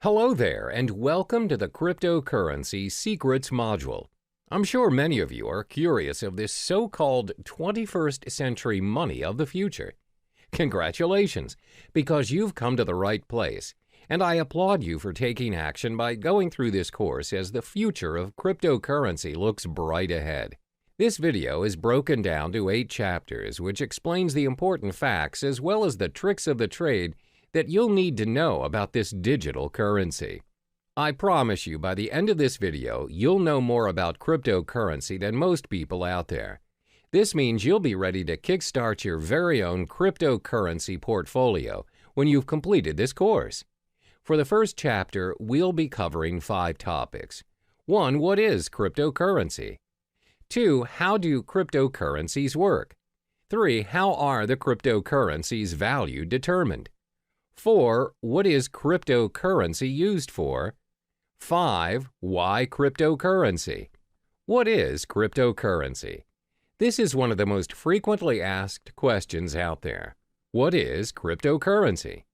Hello there, and welcome to the Cryptocurrency Secrets module. I'm sure many of you are curious of this so-called 21st century money of the future. Congratulations, because you've come to the right place, and I applaud you for taking action by going through this course as the future of cryptocurrency looks bright ahead. This video is broken down to 8 chapters, which explains the important facts as well as the tricks of the trade that you'll need to know about this digital currency. I promise you by the end of this video, you'll know more about cryptocurrency than most people out there. This means you'll be ready to kickstart your very own cryptocurrency portfolio when you've completed this course. For the first chapter, we'll be covering 5 topics. 1. What is cryptocurrency? 2. How do cryptocurrencies work? 3. How are the cryptocurrency's value determined? 4. What is cryptocurrency used for? 5. Why cryptocurrency? What is cryptocurrency? This is one of the most frequently asked questions out there. What is cryptocurrency?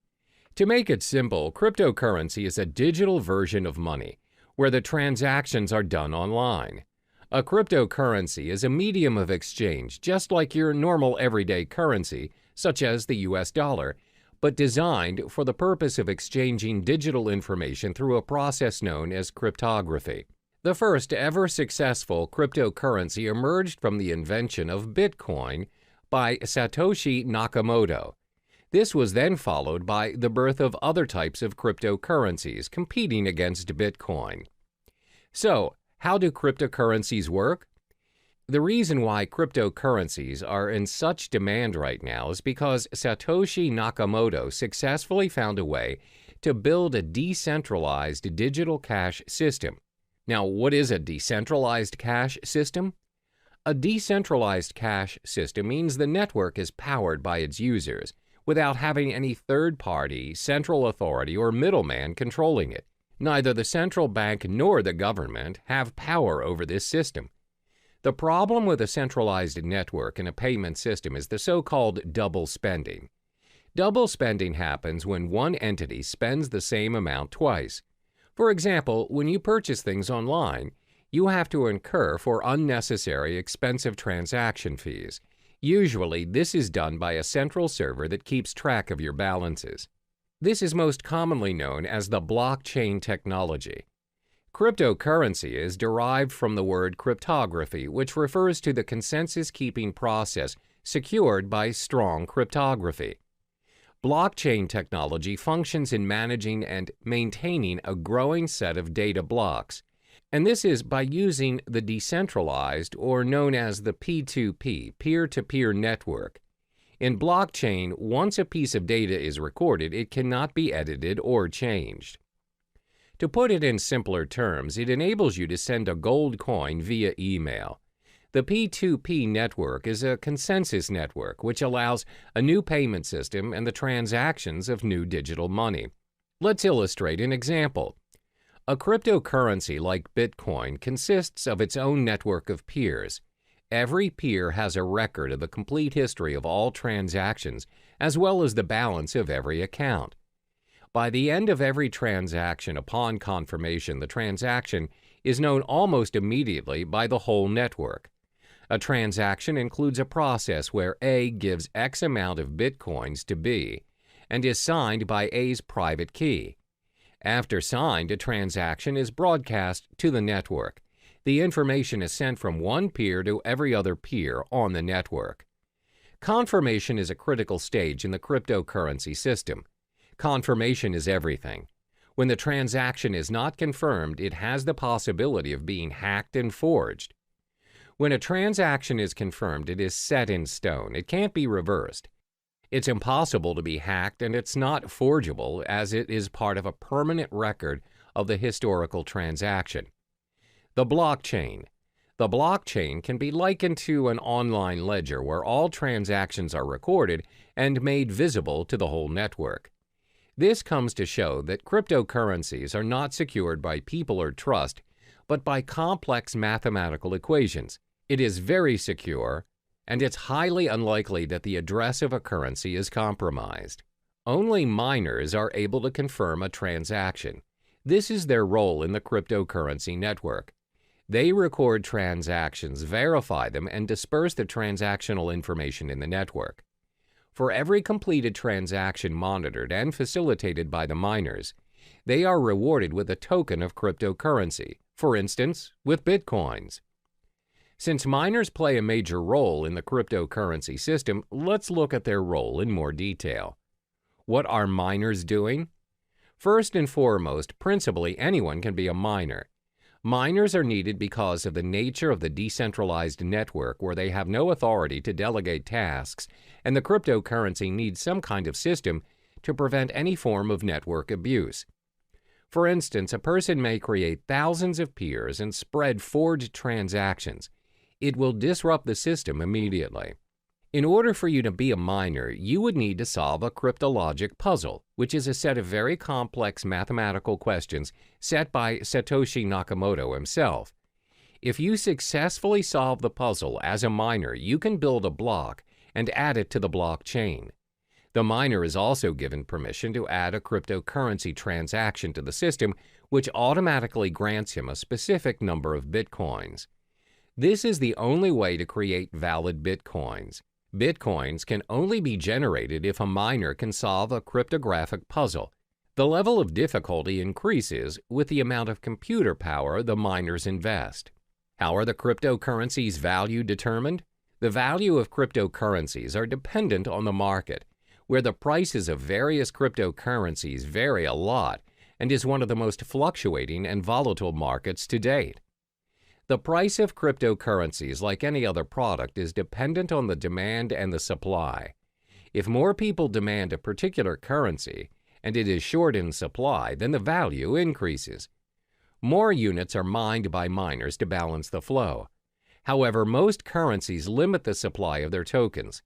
To make it simple, cryptocurrency is a digital version of money where the transactions are done online. A cryptocurrency is a medium of exchange just like your normal everyday currency, such as the US dollar, but designed for the purpose of exchanging digital information through a process known as cryptography. The first ever successful cryptocurrency emerged from the invention of Bitcoin by Satoshi Nakamoto. This was then followed by the birth of other types of cryptocurrencies competing against Bitcoin. So, how do cryptocurrencies work? The reason why cryptocurrencies are in such demand right now is because Satoshi Nakamoto successfully found a way to build a decentralized digital cash system. Now, what is a decentralized cash system? A decentralized cash system means the network is powered by its users without having any third-party, central authority, or middleman controlling it. Neither the central bank nor the government have power over this system. The problem with a centralized network and a payment system is the so-called double spending. Double spending happens when one entity spends the same amount twice. For example, when you purchase things online, you have to incur for unnecessary expensive transaction fees. Usually, this is done by a central server that keeps track of your balances. This is most commonly known as the blockchain technology. Cryptocurrency is derived from the word cryptography, which refers to the consensus-keeping process secured by strong cryptography. Blockchain technology functions in managing and maintaining a growing set of data blocks, and this is by using the decentralized, or known as the P2P, peer-to-peer network. In blockchain, once a piece of data is recorded, it cannot be edited or changed. To put it in simpler terms, it enables you to send a gold coin via email. The P2P network is a consensus network which allows a new payment system and the transactions of new digital money. Let's illustrate an example. A cryptocurrency like Bitcoin consists of its own network of peers. Every peer has a record of the complete history of all transactions as well as the balance of every account. By the end of every transaction upon confirmation, the transaction is known almost immediately by the whole network. A transaction includes a process where A gives X amount of Bitcoins to B and is signed by A's private key. After signed, a transaction is broadcast to the network. The information is sent from one peer to every other peer on the network. Confirmation is a critical stage in the cryptocurrency system. Confirmation is everything. When the transaction is not confirmed, it has the possibility of being hacked and forged. When a transaction is confirmed, it is set in stone. It can't be reversed. It's impossible to be hacked, and it's not forgeable as it is part of a permanent record of the historical transaction. The blockchain. The blockchain can be likened to an online ledger where all transactions are recorded and made visible to the whole network. This comes to show that cryptocurrencies are not secured by people or trust, but by complex mathematical equations. It is very secure, and it's highly unlikely that the address of a currency is compromised. Only miners are able to confirm a transaction. This is their role in the cryptocurrency network. They record transactions, verify them, and disperse the transactional information in the network. For every completed transaction monitored and facilitated by the miners, they are rewarded with a token of cryptocurrency, for instance, with bitcoins. Since miners play a major role in the cryptocurrency system, let's look at their role in more detail. What are miners doing? First and foremost, principally anyone can be a miner. Miners are needed because of the nature of the decentralized network where they have no authority to delegate tasks, and the cryptocurrency needs some kind of system to prevent any form of network abuse. For instance, a person may create thousands of peers and spread forged transactions. It will disrupt the system immediately. In order for you to be a miner, you would need to solve a cryptologic puzzle, which is a set of very complex mathematical questions set by Satoshi Nakamoto himself. If you successfully solve the puzzle as a miner, you can build a block and add it to the blockchain. The miner is also given permission to add a cryptocurrency transaction to the system, which automatically grants him a specific number of bitcoins. This is the only way to create valid bitcoins. Bitcoins can only be generated if a miner can solve a cryptographic puzzle. The level of difficulty increases with the amount of computer power the miners invest. How are the cryptocurrencies' value determined? The value of cryptocurrencies are dependent on the market, where the prices of various cryptocurrencies vary a lot and is one of the most fluctuating and volatile markets to date. The price of cryptocurrencies, like any other product, is dependent on the demand and the supply. If more people demand a particular currency and it is short in supply, then the value increases. More units are mined by miners to balance the flow. However, most currencies limit the supply of their tokens.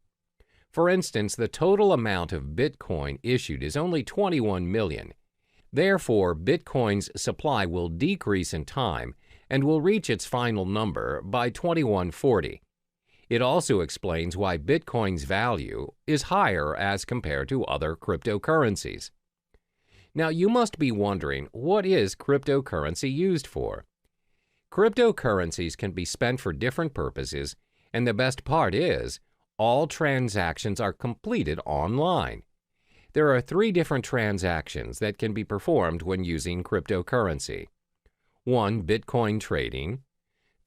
For instance, the total amount of Bitcoin issued is only 21 million. Therefore, Bitcoin's supply will decrease in time and will reach its final number by 2140. It also explains why Bitcoin's value is higher as compared to other cryptocurrencies. Now, you must be wondering, what is cryptocurrency used for? Cryptocurrencies can be spent for different purposes, and the best part is, all transactions are completed online. There are 3 different transactions that can be performed when using cryptocurrency. 1. Bitcoin trading.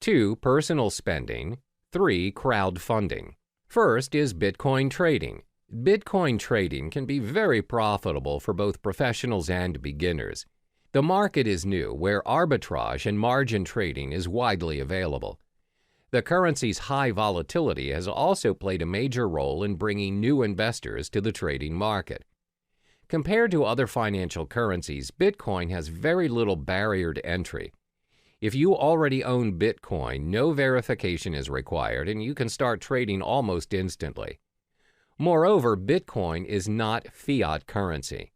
2. Personal spending. 3. Crowdfunding. First is Bitcoin trading. Bitcoin trading can be very profitable for both professionals and beginners. The market is new, where arbitrage and margin trading is widely available. The currency's high volatility has also played a major role in bringing new investors to the trading market. Compared to other financial currencies, Bitcoin has very little barrier to entry. If you already own Bitcoin, no verification is required and you can start trading almost instantly. Moreover, Bitcoin is not fiat currency.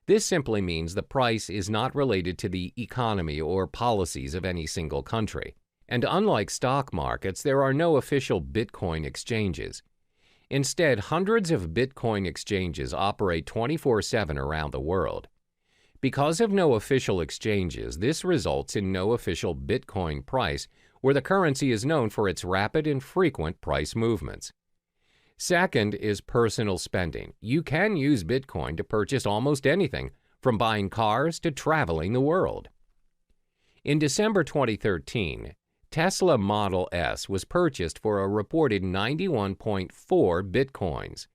This simply means the price is not related to the economy or policies of any single country. And unlike stock markets, there are no official Bitcoin exchanges. Instead, hundreds of Bitcoin exchanges operate 24/7 around the world. Because of no official exchanges, this results in no official Bitcoin price, where the currency is known for its rapid and frequent price movements. Second is personal spending. You can use Bitcoin to purchase almost anything, from buying cars to traveling the world. In December 2013, Tesla Model S was purchased for a reported 91.4 Bitcoins.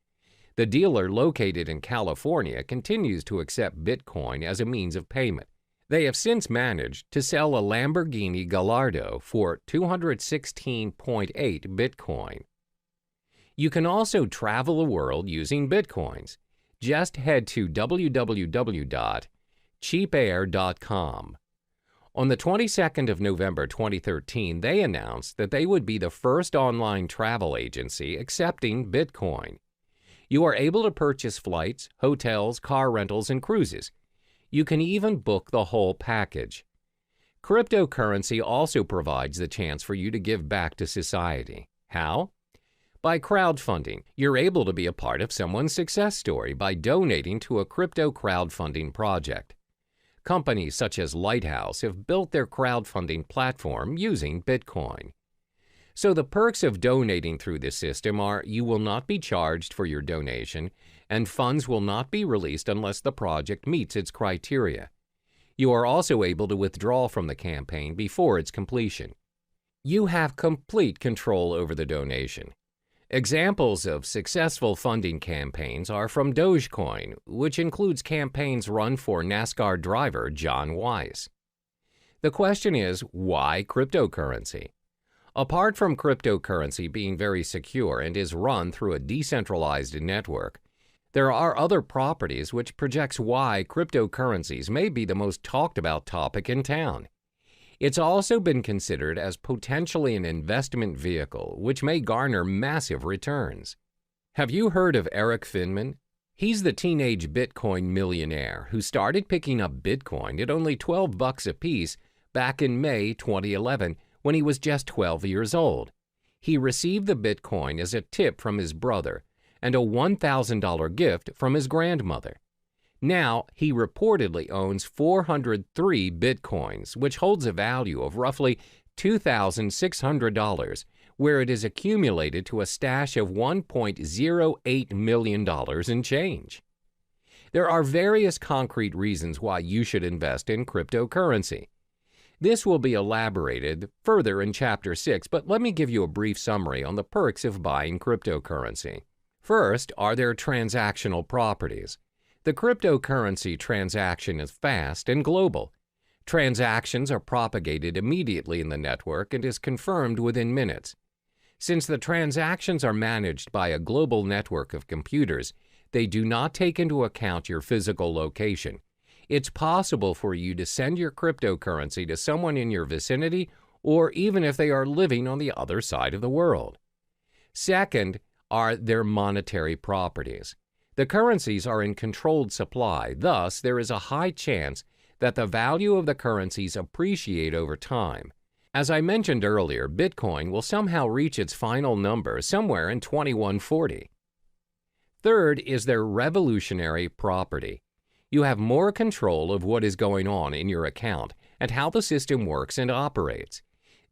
The dealer, located in California, continues to accept Bitcoin as a means of payment. They have since managed to sell a Lamborghini Gallardo for 216.8 Bitcoin. You can also travel the world using Bitcoins. Just head to www.cheapair.com. On the 22nd of November 2013, they announced that they would be the first online travel agency accepting Bitcoin. You are able to purchase flights, hotels, car rentals, and cruises. You can even book the whole package. Cryptocurrency also provides the chance for you to give back to society. How? By crowdfunding. You're able to be a part of someone's success story by donating to a crypto crowdfunding project. Companies such as Lighthouse have built their crowdfunding platform using Bitcoin. So the perks of donating through this system are you will not be charged for your donation, and funds will not be released unless the project meets its criteria. You are also able to withdraw from the campaign before its completion. You have complete control over the donation. Examples of successful funding campaigns are from Dogecoin, which includes campaigns run for NASCAR driver John Weiss. The question is, why cryptocurrency? Apart from cryptocurrency being very secure and is run through a decentralized network, there are other properties which projects why cryptocurrencies may be the most talked about topic in town. It's also been considered as potentially an investment vehicle which may garner massive returns. Have you heard of Eric Finman? He's the teenage Bitcoin millionaire who started picking up Bitcoin at only $12 a piece back in May 2011 when he was just 12 years old. He received the Bitcoin as a tip from his brother and a $1,000 gift from his grandmother. Now, he reportedly owns 403 Bitcoins, which holds a value of roughly $2,600, where it is accumulated to a stash of $1.08 million in change. There are various concrete reasons why you should invest in cryptocurrency. This will be elaborated further in Chapter 6, but let me give you a brief summary on the perks of buying cryptocurrency. First are their transactional properties. The cryptocurrency transaction is fast and global. Transactions are propagated immediately in the network and is confirmed within minutes. Since the transactions are managed by a global network of computers, they do not take into account your physical location. It's possible for you to send your cryptocurrency to someone in your vicinity or even if they are living on the other side of the world. Second are their monetary properties. The currencies are in controlled supply, thus there is a high chance that the value of the currencies appreciate over time. As I mentioned earlier, Bitcoin will somehow reach its final number somewhere in 2140. Third is their revolutionary property. You have more control of what is going on in your account and how the system works and operates.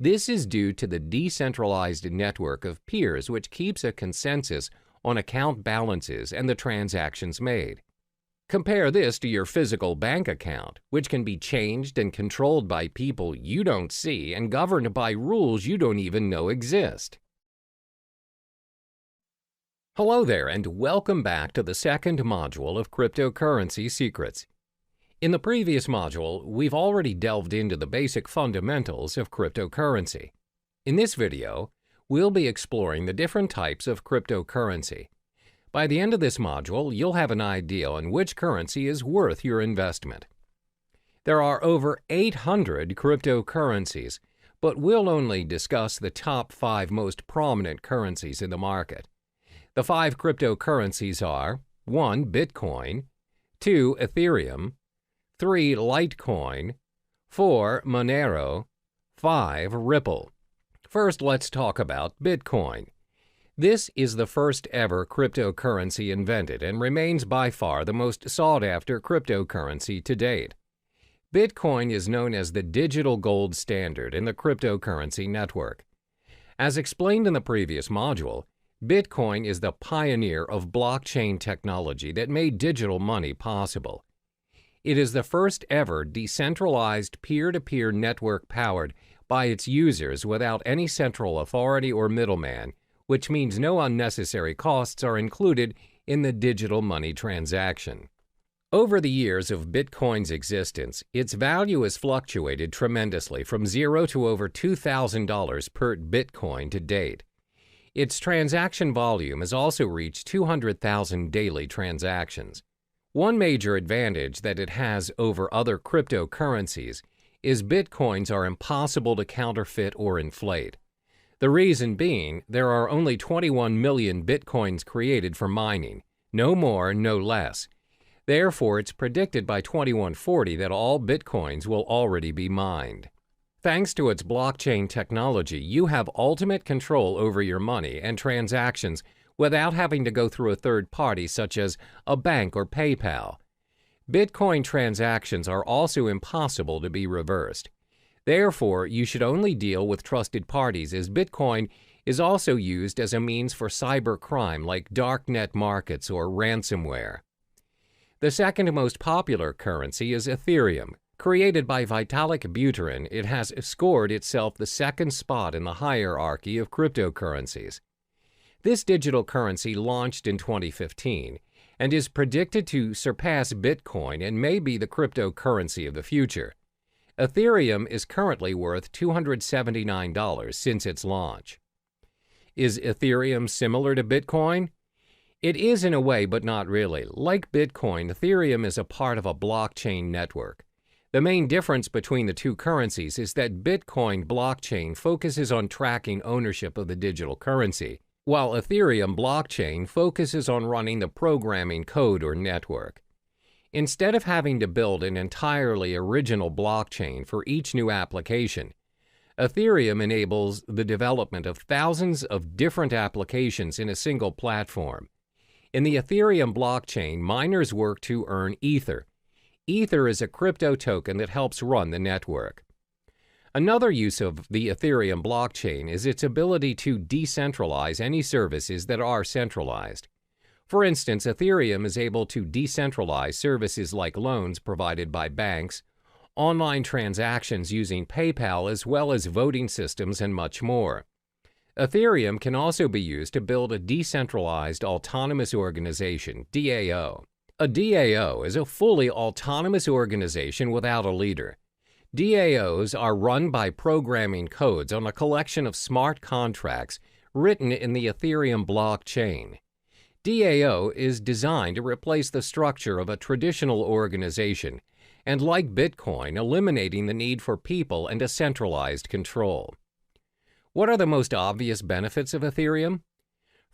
This is due to the decentralized network of peers which keeps a consensus on account balances and the transactions made. Compare this to your physical bank account, which can be changed and controlled by people you don't see and governed by rules you don't even know exist. Hello there, and welcome back to the second module of Cryptocurrency Secrets. In the previous module, we've already delved into the basic fundamentals of cryptocurrency. In this video, we'll be exploring the different types of cryptocurrency. By the end of this module, you'll have an idea on which currency is worth your investment. There are over 800 cryptocurrencies, but we'll only discuss the top 5 most prominent currencies in the market. The 5 cryptocurrencies are 1. Bitcoin, 2. Ethereum, 3. Litecoin, 4. Monero, 5. Ripple. First, let's talk about Bitcoin. This is the first ever cryptocurrency invented and remains by far the most sought-after cryptocurrency to date. Bitcoin is known as the digital gold standard in the cryptocurrency network. As explained in the previous module, Bitcoin is the pioneer of blockchain technology that made digital money possible. It is the first ever decentralized peer-to-peer network powered by its users without any central authority or middleman, which means no unnecessary costs are included in the digital money transaction. Over the years of Bitcoin's existence, its value has fluctuated tremendously from $0 to over $2,000 per Bitcoin to date. Its transaction volume has also reached 200,000 daily transactions. One major advantage that it has over other cryptocurrencies is Bitcoins are impossible to counterfeit or inflate. The reason being, there are only 21 million Bitcoins created for mining, no more, no less. Therefore, it's predicted by 2140 that all Bitcoins will already be mined. Thanks to its blockchain technology, you have ultimate control over your money and transactions without having to go through a third party such as a bank or PayPal. Bitcoin transactions are also impossible to be reversed. Therefore, you should only deal with trusted parties, as Bitcoin is also used as a means for cybercrime like darknet markets or ransomware. The second most popular currency is Ethereum. Created by Vitalik Buterin, it has scored itself the second spot in the hierarchy of cryptocurrencies. This digital currency launched in 2015 and is predicted to surpass Bitcoin and may be the cryptocurrency of the future. Ethereum is currently worth $279 since its launch. Is Ethereum similar to Bitcoin? It is in a way, but not really. Like Bitcoin, Ethereum is a part of a blockchain network. The main difference between the two currencies is that Bitcoin blockchain focuses on tracking ownership of the digital currency, while Ethereum blockchain focuses on running the programming code or network. Instead of having to build an entirely original blockchain for each new application, Ethereum enables the development of thousands of different applications in a single platform. In the Ethereum blockchain, miners work to earn Ether. Ether is a crypto token that helps run the network. Another use of the Ethereum blockchain is its ability to decentralize any services that are centralized. For instance, Ethereum is able to decentralize services like loans provided by banks, online transactions using PayPal, as well as voting systems and much more. Ethereum can also be used to build a decentralized autonomous organization, DAO. A DAO is a fully autonomous organization without a leader. DAOs are run by programming codes on a collection of smart contracts written in the Ethereum blockchain. DAO is designed to replace the structure of a traditional organization and, like Bitcoin, eliminating the need for people and a centralized control. What are the most obvious benefits of Ethereum?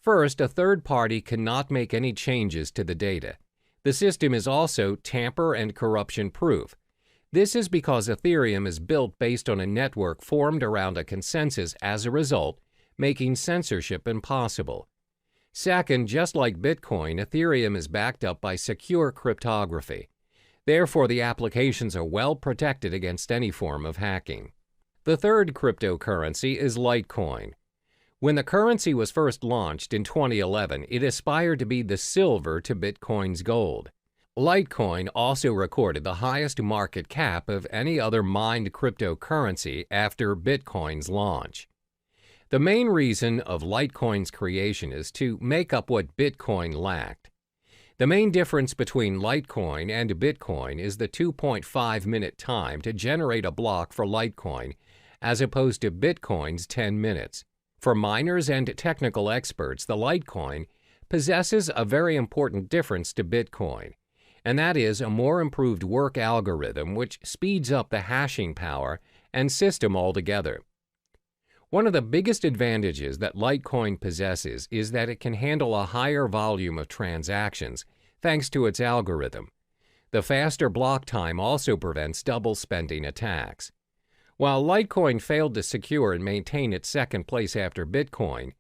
First, a third party cannot make any changes to the data. The system is also tamper and corruption proof. This is because Ethereum is built based on a network formed around a consensus, as a result, making censorship impossible. Second, just like Bitcoin, Ethereum is backed up by secure cryptography. Therefore, the applications are well protected against any form of hacking. The third cryptocurrency is Litecoin. When the currency was first launched in 2011, it aspired to be the silver to Bitcoin's gold. Litecoin also recorded the highest market cap of any other mined cryptocurrency after Bitcoin's launch. The main reason of Litecoin's creation is to make up what Bitcoin lacked. The main difference between Litecoin and Bitcoin is the 2.5-minute time to generate a block for Litecoin, as opposed to Bitcoin's 10 minutes. For miners and technical experts, the Litecoin possesses a very important difference to Bitcoin, and that is a more improved work algorithm which speeds up the hashing power and system altogether. One of the biggest advantages that Litecoin possesses is that it can handle a higher volume of transactions thanks to its algorithm. The faster block time also prevents double spending attacks. While Litecoin failed to secure and maintain its second place after Bitcoin,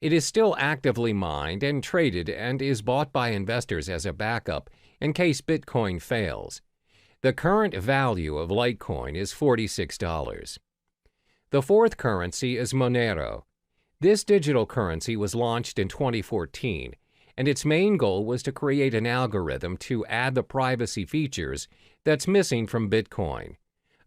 it is still actively mined and traded and is bought by investors as a backup in case Bitcoin fails. The current value of Litecoin is $46. The fourth currency is Monero. This digital currency was launched in 2014, and its main goal was to create an algorithm to add the privacy features that's missing from Bitcoin.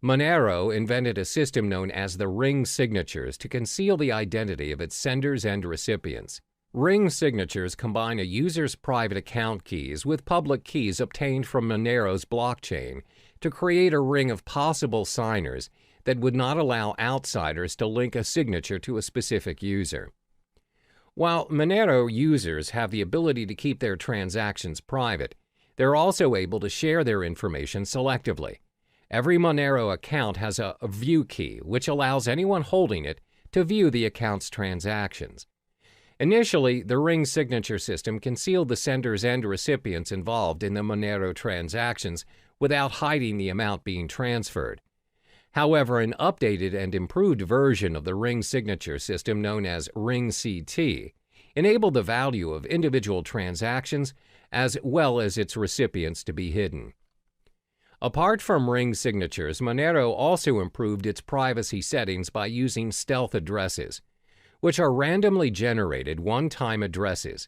Monero invented a system known as the ring signatures to conceal the identity of its senders and recipients. Ring signatures combine a user's private account keys with public keys obtained from Monero's blockchain to create a ring of possible signers that would not allow outsiders to link a signature to a specific user. While Monero users have the ability to keep their transactions private, they're also able to share their information selectively. Every Monero account has a view key, which allows anyone holding it to view the account's transactions. Initially, the ring signature system concealed the senders and recipients involved in the Monero transactions without hiding the amount being transferred. However, an updated and improved version of the ring signature system known as Ring CT enabled the value of individual transactions as well as its recipients to be hidden. Apart from ring signatures, Monero also improved its privacy settings by using stealth addresses, which are randomly generated one-time addresses.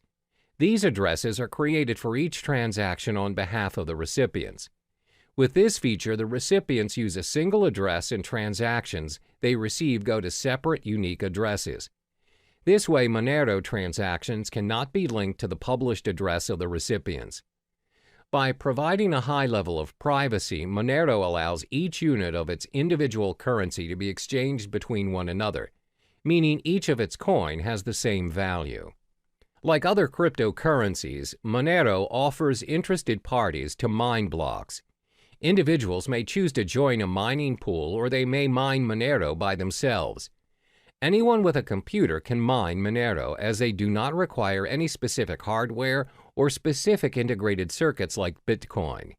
These addresses are created for each transaction on behalf of the recipients. With this feature, the recipients use a single address and transactions they receive go to separate, unique addresses. This way, Monero transactions cannot be linked to the published address of the recipients. By providing a high level of privacy, Monero allows each unit of its individual currency to be exchanged between one another, meaning each of its coin has the same value. Like other cryptocurrencies, Monero offers interested parties to mine blocks. Individuals may choose to join a mining pool, or they may mine Monero by themselves. Anyone with a computer can mine Monero, as they do not require any specific hardware or specific integrated circuits like Bitcoin.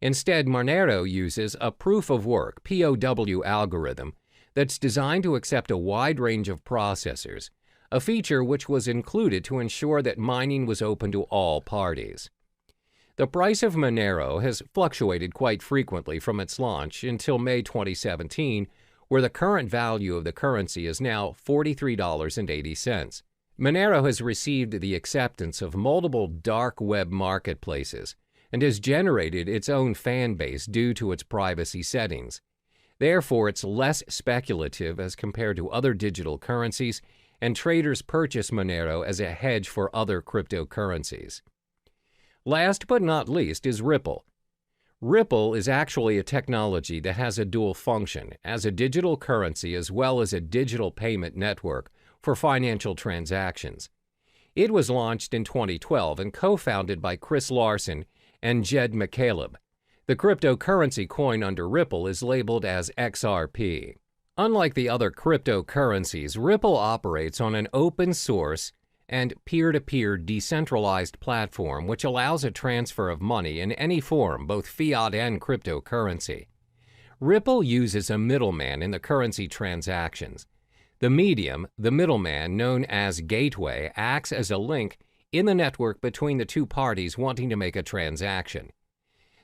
Instead, Monero uses a proof-of-work (POW) algorithm that's designed to accept a wide range of processors, a feature which was included to ensure that mining was open to all parties. The price of Monero has fluctuated quite frequently from its launch until May 2017, where the current value of the currency is now $43.80. Monero has received the acceptance of multiple dark web marketplaces and has generated its own fan base due to its privacy settings. Therefore, it's less speculative as compared to other digital currencies, and traders purchase Monero as a hedge for other cryptocurrencies. Last but not least is Ripple. Ripple is actually a technology that has a dual function as a digital currency as well as a digital payment network for financial transactions. It was launched in 2012 and co-founded by Chris Larsen and Jed McCaleb. The cryptocurrency coin under Ripple is labeled as XRP. Unlike the other cryptocurrencies, Ripple operates on an open source and peer-to-peer decentralized platform which allows a transfer of money in any form, both fiat and cryptocurrency. Ripple uses a middleman in the currency transactions. The medium, the middleman known as gateway, acts as a link in the network between the two parties wanting to make a transaction.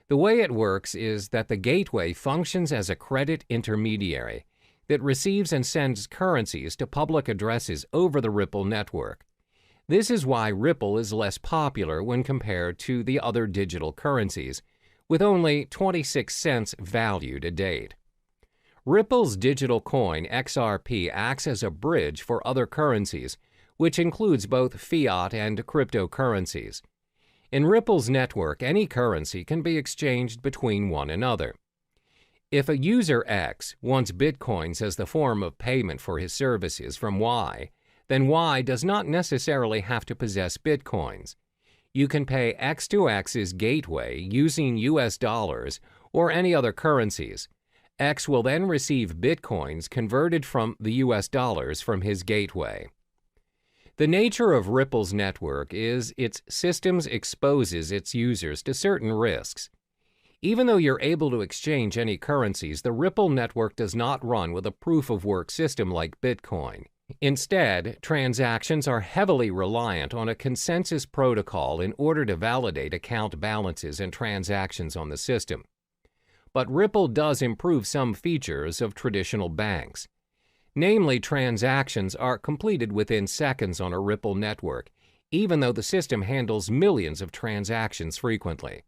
The way it works is that the gateway functions as a credit intermediary that receives and sends currencies to public addresses over the Ripple network. This is why Ripple is less popular when compared to the other digital currencies, with only 26 cents value to date. Ripple's digital coin XRP acts as a bridge for other currencies, which includes both fiat and cryptocurrencies. In Ripple's network, any currency can be exchanged between one another. If a user X wants Bitcoins as the form of payment for his services from Y, then Y does not necessarily have to possess Bitcoins. You can pay X to X's gateway using US dollars or any other currencies. X will then receive Bitcoins converted from the US dollars from his gateway. The nature of Ripple's network is its systems exposes its users to certain risks. Even though you're able to exchange any currencies, the Ripple network does not run with a proof-of-work system like Bitcoin. Instead, transactions are heavily reliant on a consensus protocol in order to validate account balances and transactions on the system. But Ripple does improve some features of traditional banks. Namely, transactions are completed within seconds on a Ripple network, even though the system handles millions of transactions frequently.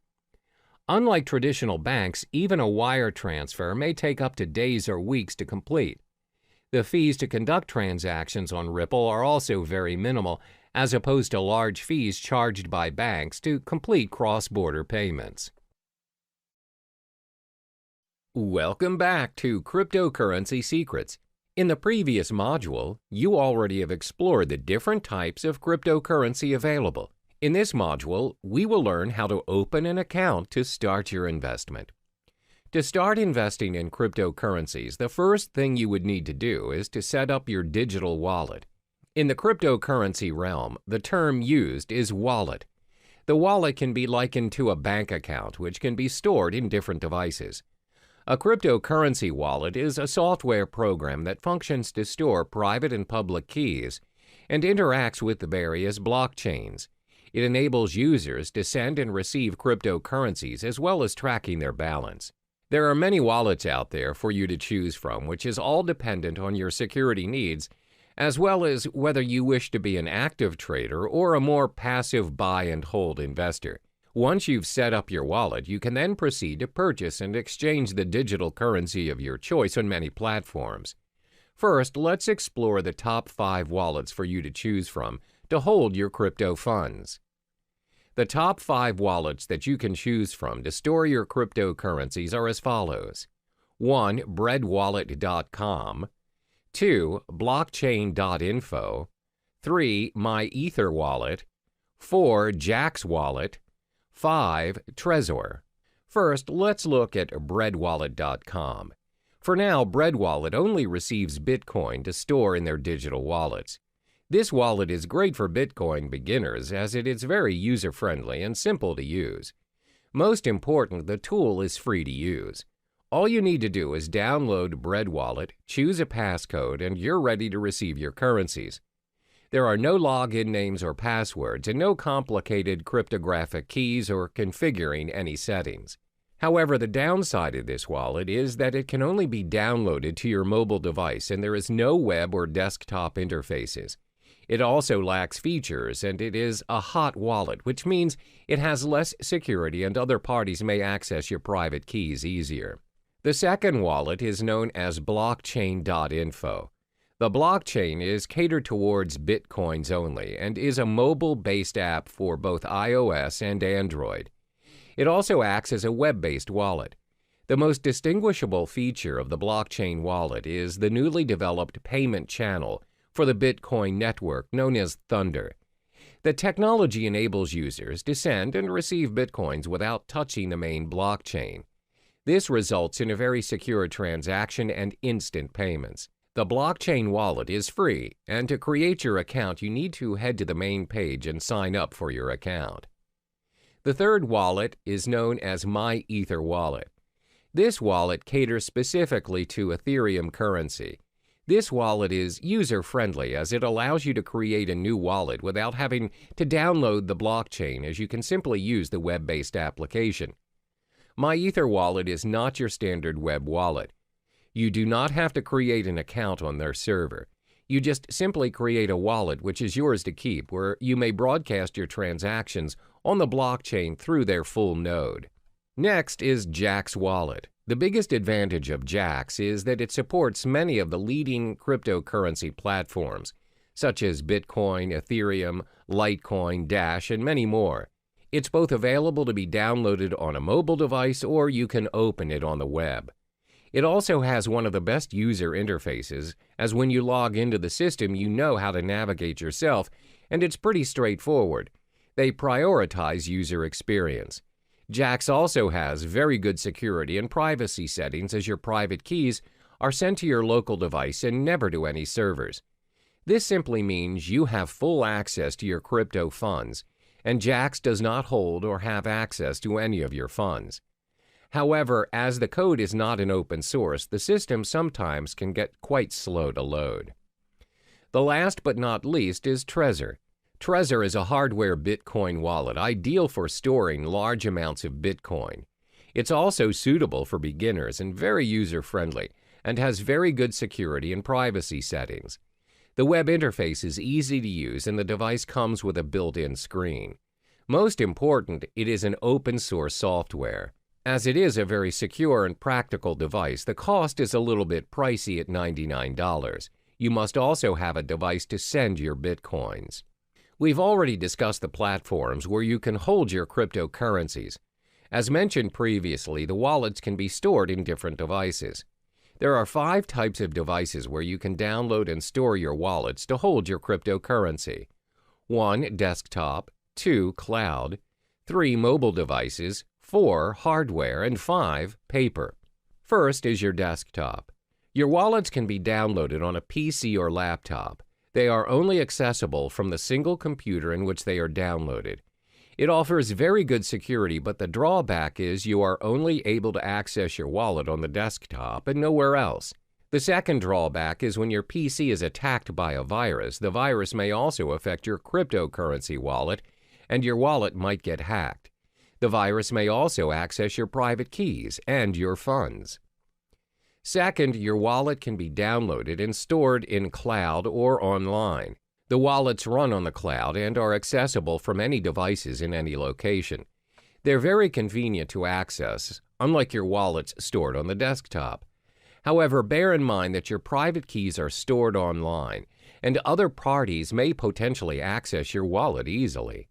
Unlike traditional banks, even a wire transfer may take up to days or weeks to complete. The fees to conduct transactions on Ripple are also very minimal, as opposed to large fees charged by banks to complete cross-border payments. Welcome back to Cryptocurrency Secrets. In the previous module, you already have explored the different types of cryptocurrency available. In this module, we will learn how to open an account to start your investment. To start investing in cryptocurrencies, the first thing you would need to do is to set up your digital wallet. In the cryptocurrency realm, the term used is wallet. The wallet can be likened to a bank account, which can be stored in different devices. A cryptocurrency wallet is a software program that functions to store private and public keys and interacts with the various blockchains. It enables users to send and receive cryptocurrencies as well as tracking their balance. There are many wallets out there for you to choose from, which is all dependent on your security needs, as well as whether you wish to be an active trader or a more passive buy and hold investor. Once you've set up your wallet, you can then proceed to purchase and exchange the digital currency of your choice on many platforms. First, let's explore the top 5 wallets for you to choose from to hold your crypto funds. The top 5 wallets that you can choose from to store your cryptocurrencies are as follows. 1. breadwallet.com, 2. blockchain.info, 3. MyEtherWallet, 4. Jaxx Wallet, 5. Trezor. First, let's look at breadwallet.com. For now, BreadWallet only receives Bitcoin to store in their digital wallets. This wallet is great for Bitcoin beginners as it is very user-friendly and simple to use. Most important, the tool is free to use. All you need to do is download BreadWallet, choose a passcode, and you're ready to receive your currencies. There are no login names or passwords and no complicated cryptographic keys or configuring any settings. However, the downside of this wallet is that it can only be downloaded to your mobile device and there is no web or desktop interfaces. It also lacks features and it is a hot wallet, which means it has less security and other parties may access your private keys easier. The second wallet is known as blockchain.info. The blockchain is catered towards Bitcoins only and is a mobile-based app for both iOS and Android. It also acts as a web-based wallet. The most distinguishable feature of the blockchain wallet is the newly developed payment channel for the Bitcoin network known as Thunder. The technology enables users to send and receive Bitcoins without touching the main blockchain. This results in a very secure transaction and instant payments. The blockchain wallet is free, and to create your account, you need to head to the main page and sign up for your account. The third wallet is known as MyEtherWallet. This wallet caters specifically to Ethereum currency. This wallet is user-friendly as it allows you to create a new wallet without having to download the blockchain, as you can simply use the web-based application. MyEtherWallet is not your standard web wallet. You do not have to create an account on their server. You just simply create a wallet which is yours to keep, where you may broadcast your transactions on the blockchain through their full node. Next is Jaxx Wallet. The biggest advantage of Jaxx is that it supports many of the leading cryptocurrency platforms, such as Bitcoin, Ethereum, Litecoin, Dash, and many more. It's both available to be downloaded on a mobile device or you can open it on the web. It also has one of the best user interfaces, as when you log into the system you know how to navigate yourself, and it's pretty straightforward. They prioritize user experience. Jaxx also has very good security and privacy settings, as your private keys are sent to your local device and never to any servers. This simply means you have full access to your crypto funds, and Jaxx does not hold or have access to any of your funds. However, as the code is not an open source, the system sometimes can get quite slow to load. The last but not least is Trezor. Trezor is a hardware Bitcoin wallet ideal for storing large amounts of Bitcoin. It's also suitable for beginners and very user-friendly, and has very good security and privacy settings. The web interface is easy to use and the device comes with a built-in screen. Most important, it is an open-source software. As it is a very secure and practical device, the cost is a little bit pricey at $99. You must also have a device to send your Bitcoins. We've already discussed the platforms where you can hold your cryptocurrencies. As mentioned previously, the wallets can be stored in different devices. There are 5 types of devices where you can download and store your wallets to hold your cryptocurrency. 1. Desktop, 2. Cloud, 3. Mobile devices, 4. Hardware, and 5. Paper. First is your desktop. Your wallets can be downloaded on a PC or laptop. They are only accessible from the single computer in which they are downloaded. It offers very good security, but the drawback is you are only able to access your wallet on the desktop and nowhere else. The second drawback is when your PC is attacked by a virus, the virus may also affect your cryptocurrency wallet, and your wallet might get hacked. The virus may also access your private keys and your funds. Second, your wallet can be downloaded and stored in cloud or online. The wallets run on the cloud and are accessible from any devices in any location. They're very convenient to access, unlike your wallets stored on the desktop. However, bear in mind that your private keys are stored online, and other parties may potentially access your wallet easily.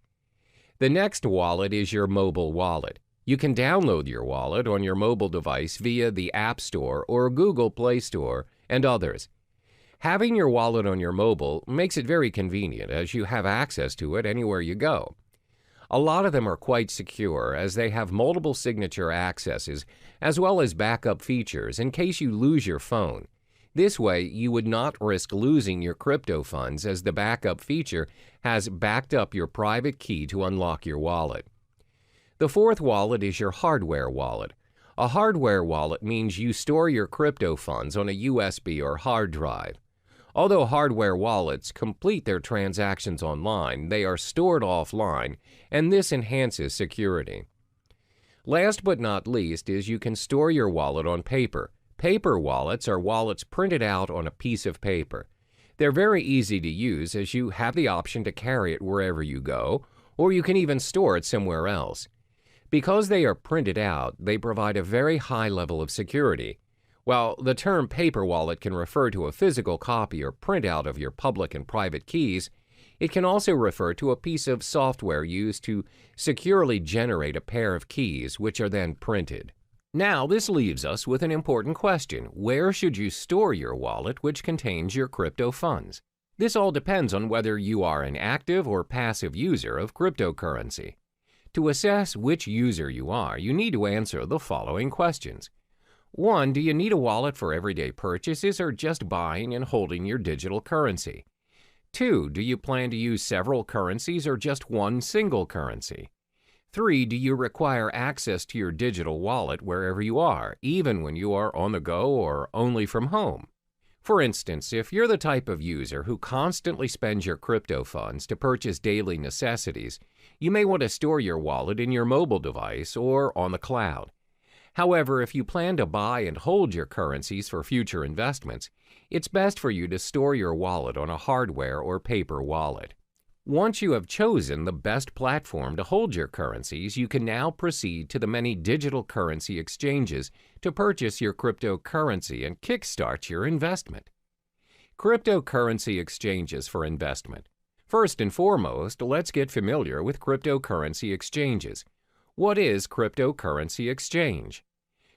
The next wallet is your mobile wallet. You can download your wallet on your mobile device via the App Store or Google Play Store and others. Having your wallet on your mobile makes it very convenient as you have access to it anywhere you go. A lot of them are quite secure as they have multiple signature accesses as well as backup features in case you lose your phone. This way, you would not risk losing your crypto funds as the backup feature has backed up your private key to unlock your wallet. The fourth wallet is your hardware wallet. A hardware wallet means you store your crypto funds on a USB or hard drive. Although hardware wallets complete their transactions online, they are stored offline, and this enhances security. Last but not least is you can store your wallet on paper. Paper wallets are wallets printed out on a piece of paper. They're very easy to use as you have the option to carry it wherever you go, or you can even store it somewhere else. Because they are printed out, they provide a very high level of security. While the term paper wallet can refer to a physical copy or printout of your public and private keys, it can also refer to a piece of software used to securely generate a pair of keys which are then printed. Now, this leaves us with an important question. Where should you store your wallet which contains your crypto funds? This all depends on whether you are an active or passive user of cryptocurrency. To assess which user you are, you need to answer the following questions. 1. Do you need a wallet for everyday purchases or just buying and holding your digital currency? 2. Do you plan to use several currencies or just one single currency? 3. Do you require access to your digital wallet wherever you are, even when you are on the go or only from home? For instance, if you're the type of user who constantly spends your crypto funds to purchase daily necessities, you may want to store your wallet in your mobile device or on the cloud. However, if you plan to buy and hold your currencies for future investments, it's best for you to store your wallet on a hardware or paper wallet. Once you have chosen the best platform to hold your currencies, you can now proceed to the many digital currency exchanges to purchase your cryptocurrency and kickstart your investment. Cryptocurrency exchanges for investment. First and foremost, let's get familiar with cryptocurrency exchanges. What is cryptocurrency exchange?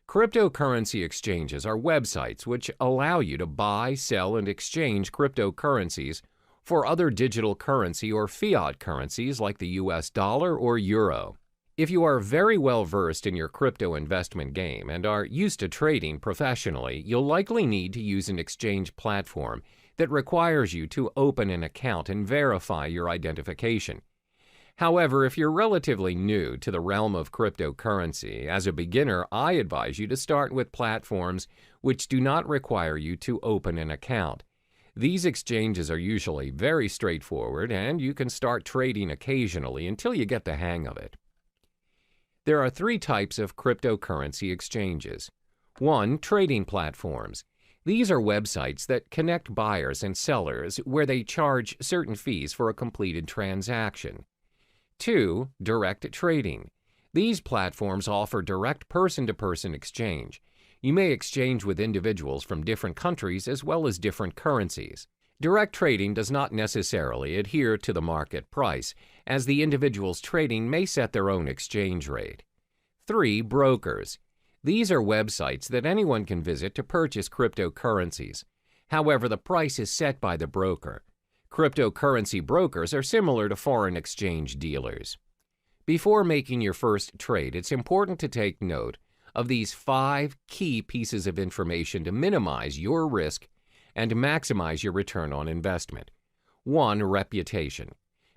Cryptocurrency exchanges are websites which allow you to buy, sell, and exchange cryptocurrencies for other digital currency or fiat currencies like the US dollar or euro. If you are very well versed in your crypto investment game and are used to trading professionally, you'll likely need to use an exchange platform that requires you to open an account and verify your identification. However, if you're relatively new to the realm of cryptocurrency, as a beginner, I advise you to start with platforms which do not require you to open an account. These exchanges are usually very straightforward, and you can start trading occasionally until you get the hang of it. There are 3 types of cryptocurrency exchanges. 1. Trading platforms. These are websites that connect buyers and sellers where they charge certain fees for a completed transaction. 2. Direct trading. These platforms offer direct person-to-person exchange. You may exchange with individuals from different countries as well as different currencies. Direct trading does not necessarily adhere to the market price, as the individuals trading may set their own exchange rate. 3. Brokers. These are websites that anyone can visit to purchase cryptocurrencies. However, the price is set by the broker. Cryptocurrency brokers are similar to foreign exchange dealers. Before making your first trade, it's important to take note of these 5 key pieces of information to minimize your risk and maximize your return on investment. 1. Reputation.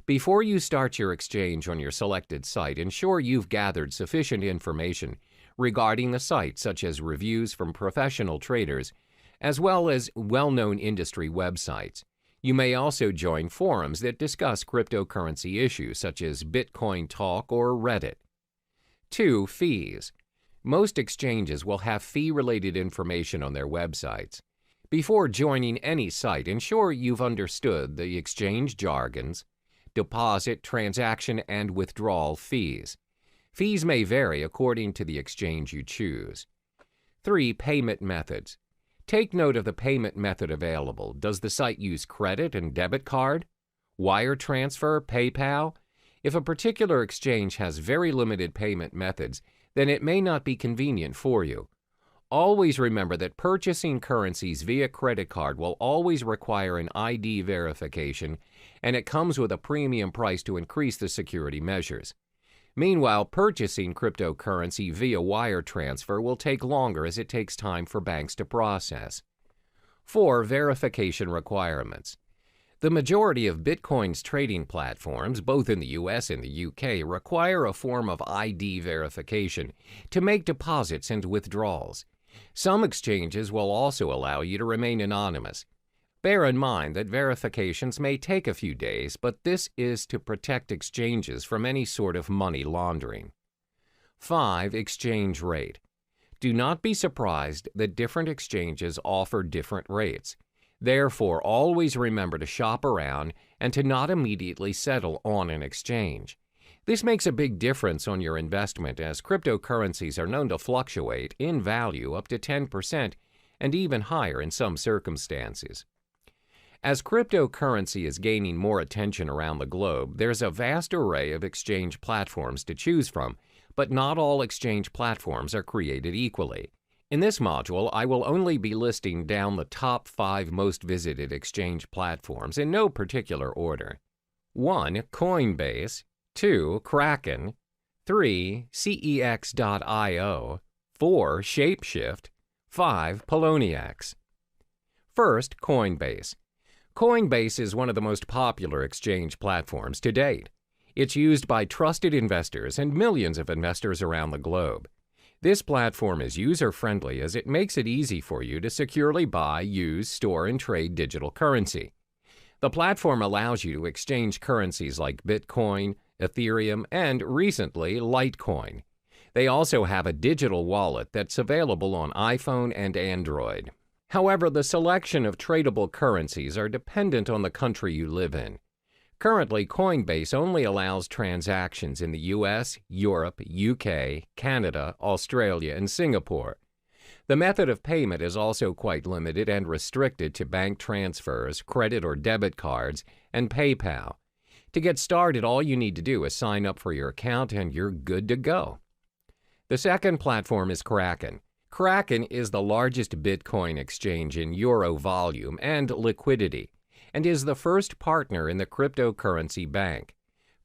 Before you start your exchange on your selected site, ensure you've gathered sufficient information regarding the site, such as reviews from professional traders, as well as well-known industry websites. You may also join forums that discuss cryptocurrency issues such as Bitcoin Talk or Reddit. 2. Fees. Most exchanges will have fee-related information on their websites. Before joining any site, ensure you've understood the exchange jargons, deposit, transaction, and withdrawal fees. Fees may vary according to the exchange you choose. 3. Payment methods. Take note of the payment method available. Does the site use credit and debit card, wire transfer, PayPal? If a particular exchange has very limited payment methods, then it may not be convenient for you. Always remember that purchasing currencies via credit card will always require an ID verification, and it comes with a premium price to increase the security measures. Meanwhile, purchasing cryptocurrency via wire transfer will take longer as it takes time for banks to process. 4. Verification requirements. The majority of Bitcoin's trading platforms, both in the US and the UK, require a form of ID verification to make deposits and withdrawals. Some exchanges will also allow you to remain anonymous. Bear in mind that verifications may take a few days, but this is to protect exchanges from any sort of money laundering. 5. Exchange rate. Do not be surprised that different exchanges offer different rates. Therefore, always remember to shop around and to not immediately settle on an exchange. This makes a big difference on your investment, as cryptocurrencies are known to fluctuate in value up to 10% and even higher in some circumstances. As cryptocurrency is gaining more attention around the globe, there's a vast array of exchange platforms to choose from, but not all exchange platforms are created equally. In this module, I will only be listing down the top 5 most visited exchange platforms in no particular order. 1. Coinbase. 2. Kraken. 3. CEX.io. 4. Shapeshift. 5. Poloniex. First, Coinbase. Coinbase is one of the most popular exchange platforms to date. It's used by trusted investors and millions of investors around the globe. This platform is user-friendly as it makes it easy for you to securely buy, use, store, and trade digital currency. The platform allows you to exchange currencies like Bitcoin, Ethereum, and recently, Litecoin. They also have a digital wallet that's available on iPhone and Android. However, the selection of tradable currencies are dependent on the country you live in. Currently, Coinbase only allows transactions in the US, Europe, UK, Canada, Australia, and Singapore. The method of payment is also quite limited and restricted to bank transfers, credit or debit cards, and PayPal. To get started, all you need to do is sign up for your account and you're good to go. The second platform is Kraken. Kraken is the largest Bitcoin exchange in euro volume and liquidity, and is the first partner in the cryptocurrency bank.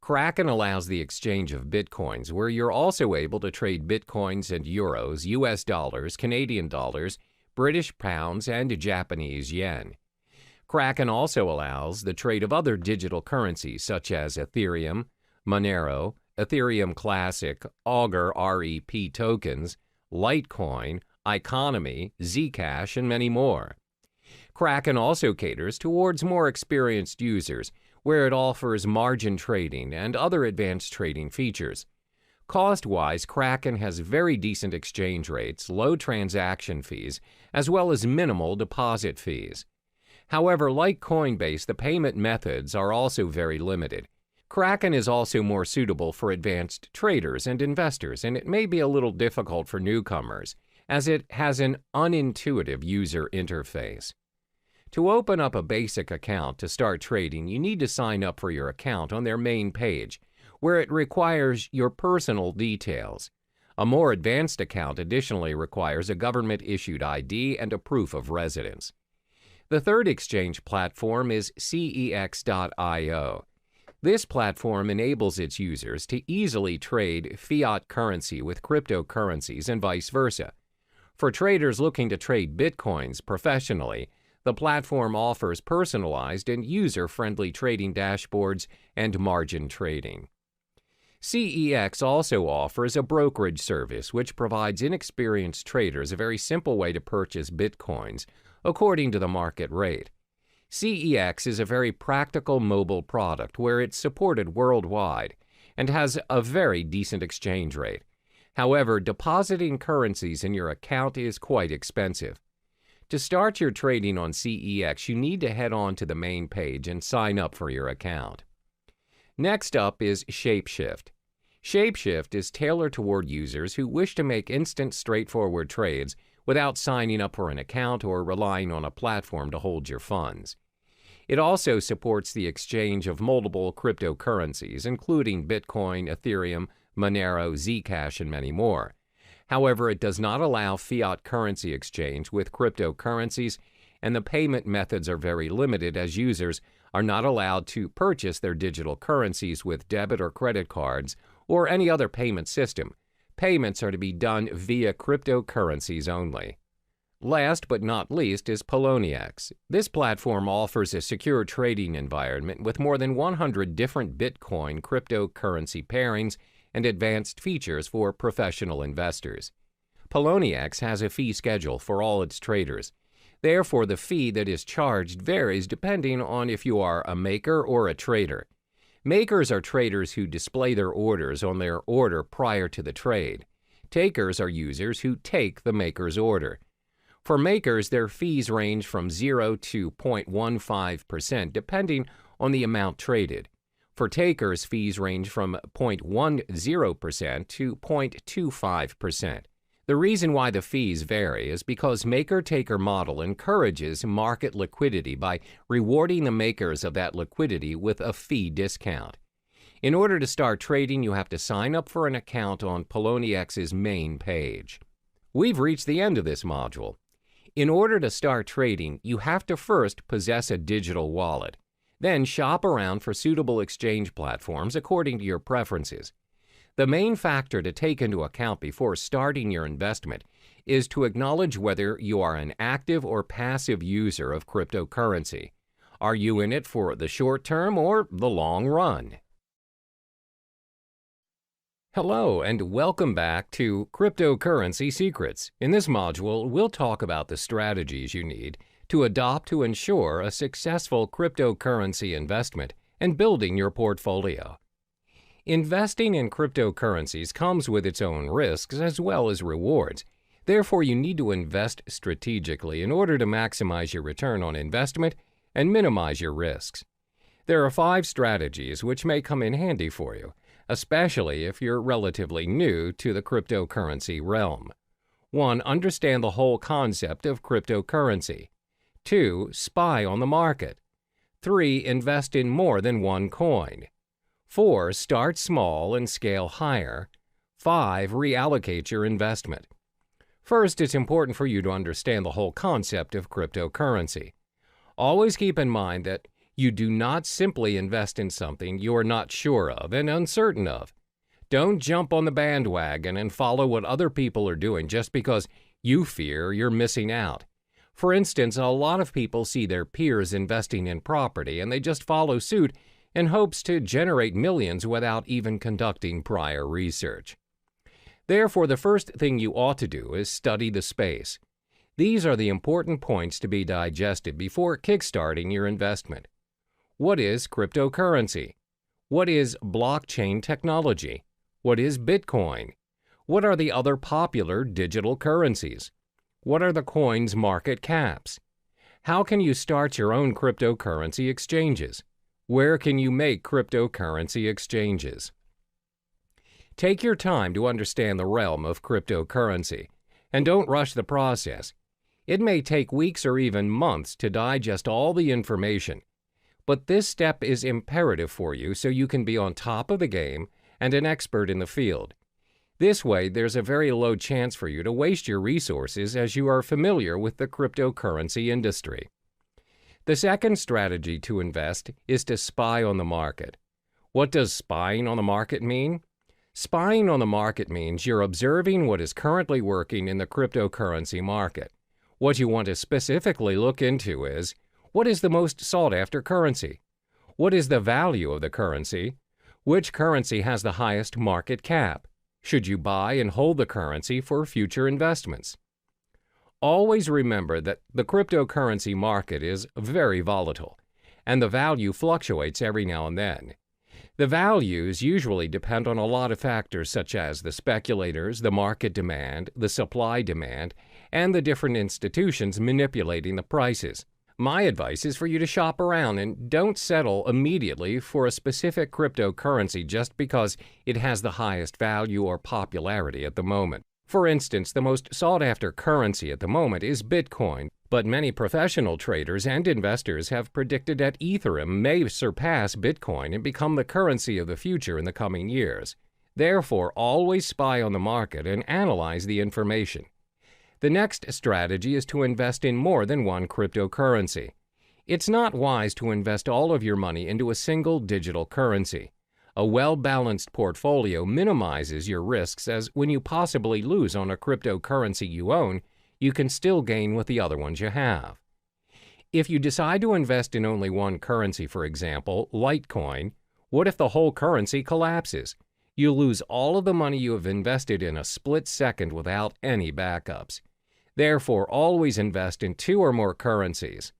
Kraken allows the exchange of Bitcoins, where you're also able to trade Bitcoins and euros, US dollars, Canadian dollars, British pounds, and Japanese yen. Kraken also allows the trade of other digital currencies such as Ethereum, Monero, Ethereum Classic, Augur REP tokens, Litecoin, Economy, Zcash, and many more. Kraken also caters towards more experienced users, where it offers margin trading and other advanced trading features. Cost-wise, Kraken has very decent exchange rates, low transaction fees, as well as minimal deposit fees. However, like Coinbase, the payment methods are also very limited. Kraken is also more suitable for advanced traders and investors, and it may be a little difficult for newcomers, as it has an unintuitive user interface. To open up a basic account to start trading, you need to sign up for your account on their main page, where it requires your personal details. A more advanced account additionally requires a government-issued ID and a proof of residence. The third exchange platform is CEX.io. This platform enables its users to easily trade fiat currency with cryptocurrencies and vice versa. For traders looking to trade Bitcoins professionally, the platform offers personalized and user-friendly trading dashboards and margin trading. CEX also offers a brokerage service which provides inexperienced traders a very simple way to purchase Bitcoins according to the market rate. CEX is a very practical mobile product where it's supported worldwide and has a very decent exchange rate. However, depositing currencies in your account is quite expensive. To start your trading on CEX, you need to head on to the main page and sign up for your account. Next up is Shapeshift. Shapeshift is tailored toward users who wish to make instant, straightforward trades without signing up for an account or relying on a platform to hold your funds. It also supports the exchange of multiple cryptocurrencies, including Bitcoin, Ethereum, Monero, Zcash, and many more. However, it does not allow fiat currency exchange with cryptocurrencies, and the payment methods are very limited as users are not allowed to purchase their digital currencies with debit or credit cards or any other payment system. Payments are to be done via cryptocurrencies only. Last but not least is Poloniex. This platform offers a secure trading environment with more than 100 different Bitcoin cryptocurrency pairings and advanced features for professional investors. Poloniex has a fee schedule for all its traders. Therefore, the fee that is charged varies depending on if you are a maker or a trader. Makers are traders who display their orders on their order prior to the trade. Takers are users who take the maker's order. For makers, their fees range from 0 to 0.15% depending on the amount traded. For takers, fees range from 0.10% to 0.25%. The reason why the fees vary is because maker-taker model encourages market liquidity by rewarding the makers of that liquidity with a fee discount. In order to start trading, you have to sign up for an account on PolonieX's main page. We've reached the end of this module. In order to start trading, you have to first possess a digital wallet. Then shop around for suitable exchange platforms according to your preferences. The main factor to take into account before starting your investment is to acknowledge whether you are an active or passive user of cryptocurrency. Are you in it for the short term or the long run? Hello and welcome back to Cryptocurrency Secrets. In this module, we'll talk about the strategies you need to adopt to ensure a successful cryptocurrency investment and building your portfolio. Investing in cryptocurrencies comes with its own risks as well as rewards. Therefore, you need to invest strategically in order to maximize your return on investment and minimize your risks. There are 5 strategies which may come in handy for you, especially if you're relatively new to the cryptocurrency realm. 1. Understand the whole concept of cryptocurrency. 2. Spy on the market. 3. Invest in more than one coin. 4. Start small and scale higher. 5. Reallocate your investment. First, it's important for you to understand the whole concept of cryptocurrency. Always keep in mind that you do not simply invest in something you are not sure of and uncertain of. Don't jump on the bandwagon and follow what other people are doing just because you fear you're missing out. For instance, a lot of people see their peers investing in property and they just follow suit in hopes to generate millions without even conducting prior research. Therefore, the first thing you ought to do is study the space. These are the important points to be digested before kickstarting your investment. What is cryptocurrency? What is blockchain technology? What is Bitcoin? What are the other popular digital currencies? What are the coins' market caps? How can you start your own cryptocurrency exchanges? Where can you make cryptocurrency exchanges? Take your time to understand the realm of cryptocurrency, and don't rush the process. It may take weeks or even months to digest all the information, but this step is imperative for you so you can be on top of the game and an expert in the field. This way, there's a very low chance for you to waste your resources as you are familiar with the cryptocurrency industry. The second strategy to invest is to spy on the market. What does spying on the market mean? Spying on the market means you're observing what is currently working in the cryptocurrency market. What you want to specifically look into is, what is the most sought-after currency? What is the value of the currency? Which currency has the highest market cap? Should you buy and hold the currency for future investments? Always remember that the cryptocurrency market is very volatile, and the value fluctuates every now and then. The values usually depend on a lot of factors such as the speculators, the market demand, the supply demand, and the different institutions manipulating the prices. My advice is for you to shop around and don't settle immediately for a specific cryptocurrency just because it has the highest value or popularity at the moment. For instance, the most sought-after currency at the moment is Bitcoin, but many professional traders and investors have predicted that Ethereum may surpass Bitcoin and become the currency of the future in the coming years. Therefore, always spy on the market and analyze the information. The next strategy is to invest in more than one cryptocurrency. It's not wise to invest all of your money into a single digital currency. A well-balanced portfolio minimizes your risks, as when you possibly lose on a cryptocurrency you own, you can still gain with the other ones you have. If you decide to invest in only one currency, for example, Litecoin, what if the whole currency collapses? You'll lose all of the money you have invested in a split second without any backups. Therefore, always invest in two or more currencies.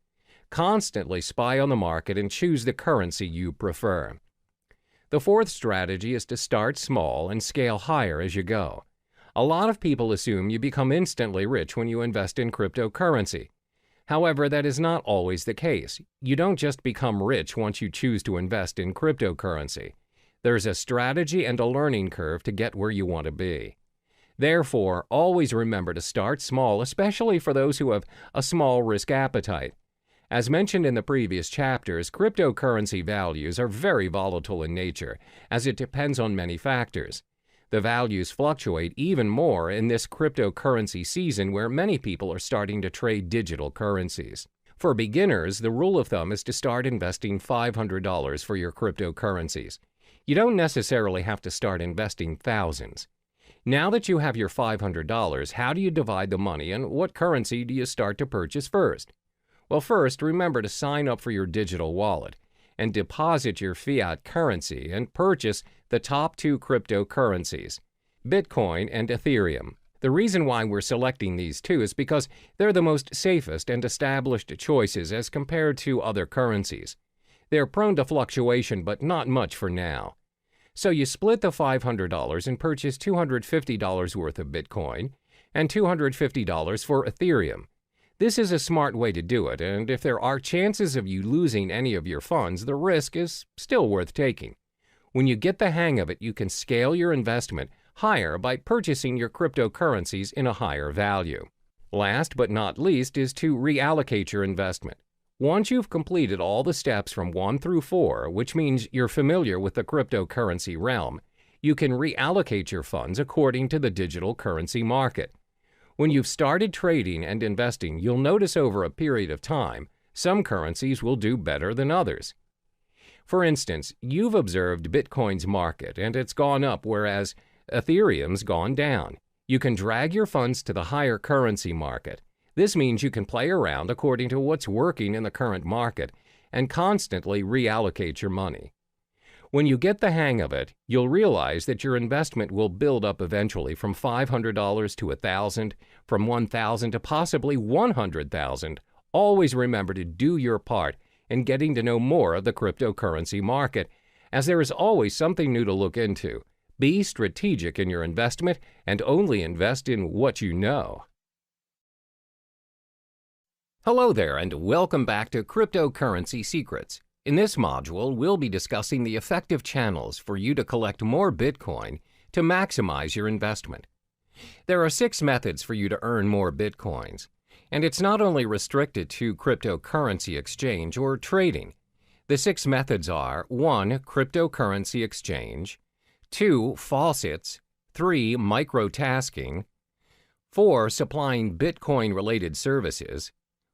Constantly spy on the market and choose the currency you prefer. The fourth strategy is to start small and scale higher as you go. A lot of people assume you become instantly rich when you invest in cryptocurrency. However, that is not always the case. You don't just become rich once you choose to invest in cryptocurrency. There's a strategy and a learning curve to get where you want to be. Therefore, always remember to start small, especially for those who have a small risk appetite. As mentioned in the previous chapters, cryptocurrency values are very volatile in nature, as it depends on many factors. The values fluctuate even more in this cryptocurrency season where many people are starting to trade digital currencies. For beginners, the rule of thumb is to start investing $500 for your cryptocurrencies. You don't necessarily have to start investing thousands. Now that you have your $500, how do you divide the money and what currency do you start to purchase first? Well, first, remember to sign up for your digital wallet and deposit your fiat currency and purchase the top two cryptocurrencies, Bitcoin and Ethereum. The reason why we're selecting these two is because they're the most safest and established choices as compared to other currencies. They're prone to fluctuation, but not much for now. So you split the $500 and purchase $250 worth of Bitcoin and $250 for Ethereum. This is a smart way to do it, and if there are chances of you losing any of your funds, the risk is still worth taking. When you get the hang of it, you can scale your investment higher by purchasing your cryptocurrencies in a higher value. Last but not least is to reallocate your investment. Once you've completed all the steps from 1 through 4, which means you're familiar with the cryptocurrency realm, you can reallocate your funds according to the digital currency market. When you've started trading and investing, you'll notice over a period of time, some currencies will do better than others. For instance, you've observed Bitcoin's market and it's gone up, whereas Ethereum's gone down. You can drag your funds to the higher currency market. This means you can play around according to what's working in the current market and constantly reallocate your money. When you get the hang of it, you'll realize that your investment will build up eventually from $500 to $1,000, from $1,000 to possibly $100,000. Always remember to do your part in getting to know more of the cryptocurrency market, as there is always something new to look into. Be strategic in your investment and only invest in what you know. Hello there, and welcome back to Cryptocurrency Secrets. In this module, we'll be discussing the effective channels for you to collect more Bitcoin to maximize your investment. There are 6 methods for you to earn more Bitcoins, and it's not only restricted to cryptocurrency exchange or trading. The 6 methods are 1. Cryptocurrency exchange, 2. Faucets, 3. Microtasking, 4. Supplying Bitcoin-related services,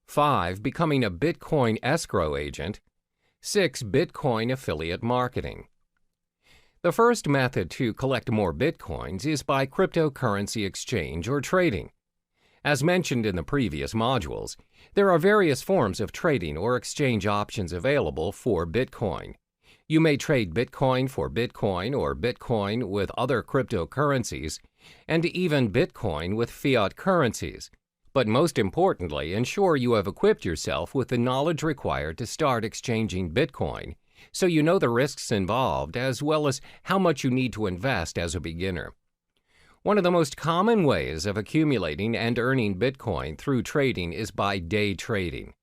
5. Becoming a Bitcoin escrow agent, 6. Bitcoin affiliate marketing. The first method to collect more Bitcoins is by cryptocurrency exchange or trading. As mentioned in the previous modules, there are various forms of trading or exchange options available for Bitcoin. You may trade Bitcoin for Bitcoin or Bitcoin with other cryptocurrencies, and even Bitcoin with fiat currencies. But most importantly, ensure you have equipped yourself with the knowledge required to start exchanging Bitcoin, so you know the risks involved as well as how much you need to invest as a beginner. One of the most common ways of accumulating and earning Bitcoin through trading is by day trading.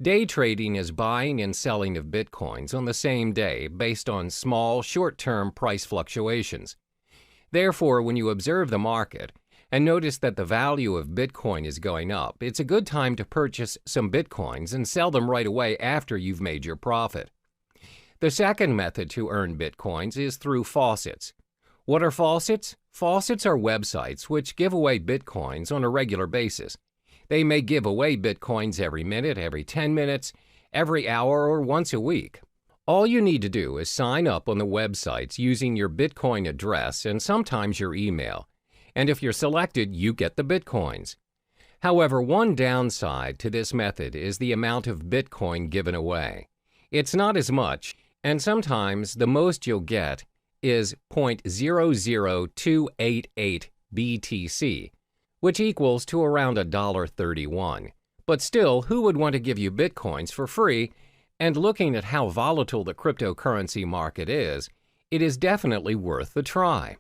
Day trading is buying and selling of Bitcoins on the same day based on small, short-term price fluctuations. Therefore, when you observe the market and notice that the value of Bitcoin is going up, it's a good time to purchase some Bitcoins and sell them right away after you've made your profit. The second method to earn Bitcoins is through faucets. What are faucets? Faucets are websites which give away Bitcoins on a regular basis. They may give away Bitcoins every minute, every 10 minutes, every hour, or once a week. All you need to do is sign up on the websites using your Bitcoin address and sometimes your email. And if you're selected, you get the Bitcoins. However, one downside to this method is the amount of Bitcoin given away. It's not as much, and sometimes the most you'll get is 0.00288 BTC, which equals to around $1.31. But still, who would want to give you Bitcoins for free? And looking at how volatile the cryptocurrency market is, it is definitely worth the try.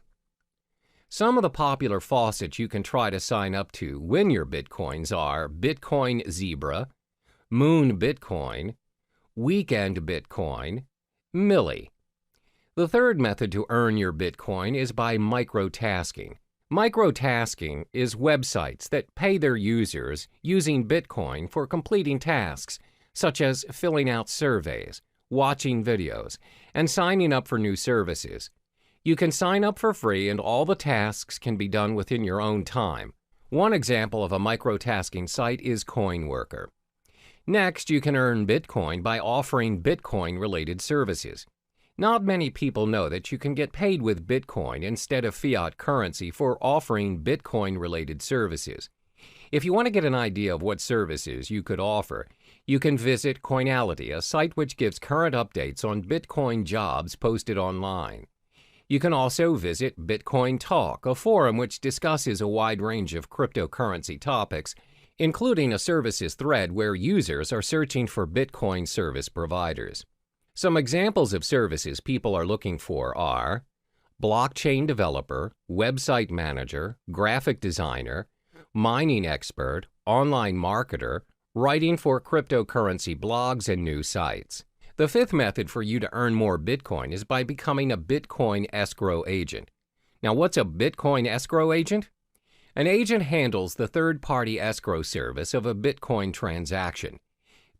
Some of the popular faucets you can try to sign up to win your Bitcoins are Bitcoin Zebra, Moon Bitcoin, Weekend Bitcoin, Millie. The third method to earn your Bitcoin is by microtasking. Microtasking is websites that pay their users using Bitcoin for completing tasks, such as filling out surveys, watching videos, and signing up for new services. You can sign up for free and all the tasks can be done within your own time. One example of a microtasking site is CoinWorker. Next, you can earn Bitcoin by offering Bitcoin-related services. Not many people know that you can get paid with Bitcoin instead of fiat currency for offering Bitcoin-related services. If you want to get an idea of what services you could offer, you can visit Coinality, a site which gives current updates on Bitcoin jobs posted online. You can also visit Bitcoin Talk, a forum which discusses a wide range of cryptocurrency topics, including a services thread where users are searching for Bitcoin service providers. Some examples of services people are looking for are blockchain developer, website manager, graphic designer, mining expert, online marketer, writing for cryptocurrency blogs and new sites. The fifth method for you to earn more Bitcoin is by becoming a Bitcoin escrow agent. Now, what's a Bitcoin escrow agent? An agent handles the third-party escrow service of a Bitcoin transaction.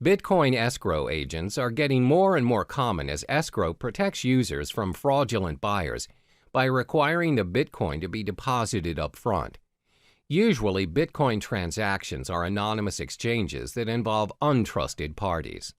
Bitcoin escrow agents are getting more and more common as escrow protects users from fraudulent buyers by requiring the Bitcoin to be deposited up front. Usually, Bitcoin transactions are anonymous exchanges that involve untrusted parties.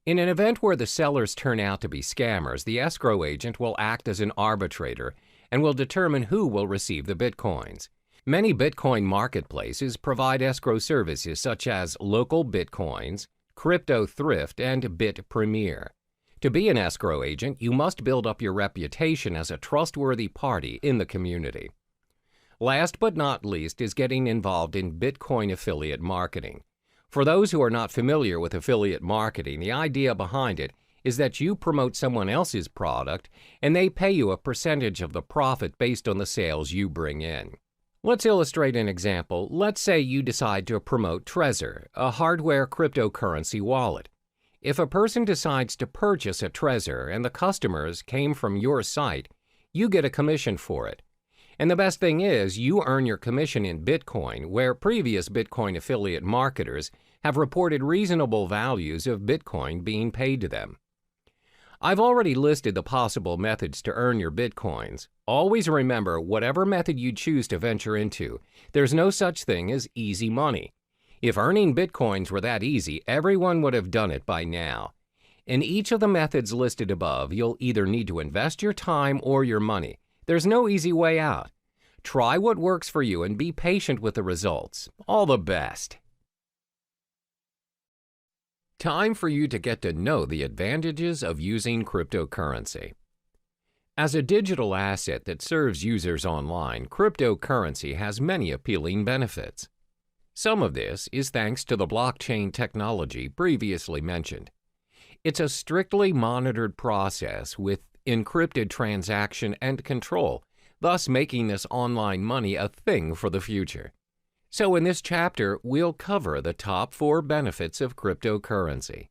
In an event where the sellers turn out to be scammers, the escrow agent will act as an arbitrator and will determine who will receive the Bitcoins. Many Bitcoin marketplaces provide escrow services such as Local Bitcoins, Crypto Thrift, and Bit Premier. To be an escrow agent, you must build up your reputation as a trustworthy party in the community. Last but not least is getting involved in Bitcoin affiliate marketing. For those who are not familiar with affiliate marketing, the idea behind it is that you promote someone else's product and they pay you a percentage of the profit based on the sales you bring in. Let's illustrate an example. Let's say you decide to promote Trezor, a hardware cryptocurrency wallet. If a person decides to purchase a Trezor and the customers came from your site, you get a commission for it. And the best thing is, you earn your commission in Bitcoin, where previous Bitcoin affiliate marketers have reported reasonable values of Bitcoin being paid to them. I've already listed the possible methods to earn your Bitcoins. Always remember, whatever method you choose to venture into, there's no such thing as easy money. If earning Bitcoins were that easy, everyone would have done it by now. In each of the methods listed above, you'll either need to invest your time or your money. There's no easy way out. Try what works for you and be patient with the results. All the best. Time for you to get to know the advantages of using cryptocurrency. As a digital asset that serves users online, cryptocurrency has many appealing benefits. Some of this is thanks to the blockchain technology previously mentioned. It's a strictly monitored process with encrypted transaction and control, thus making this online money a thing for the future. So in this chapter, we'll cover the top 4 benefits of cryptocurrency.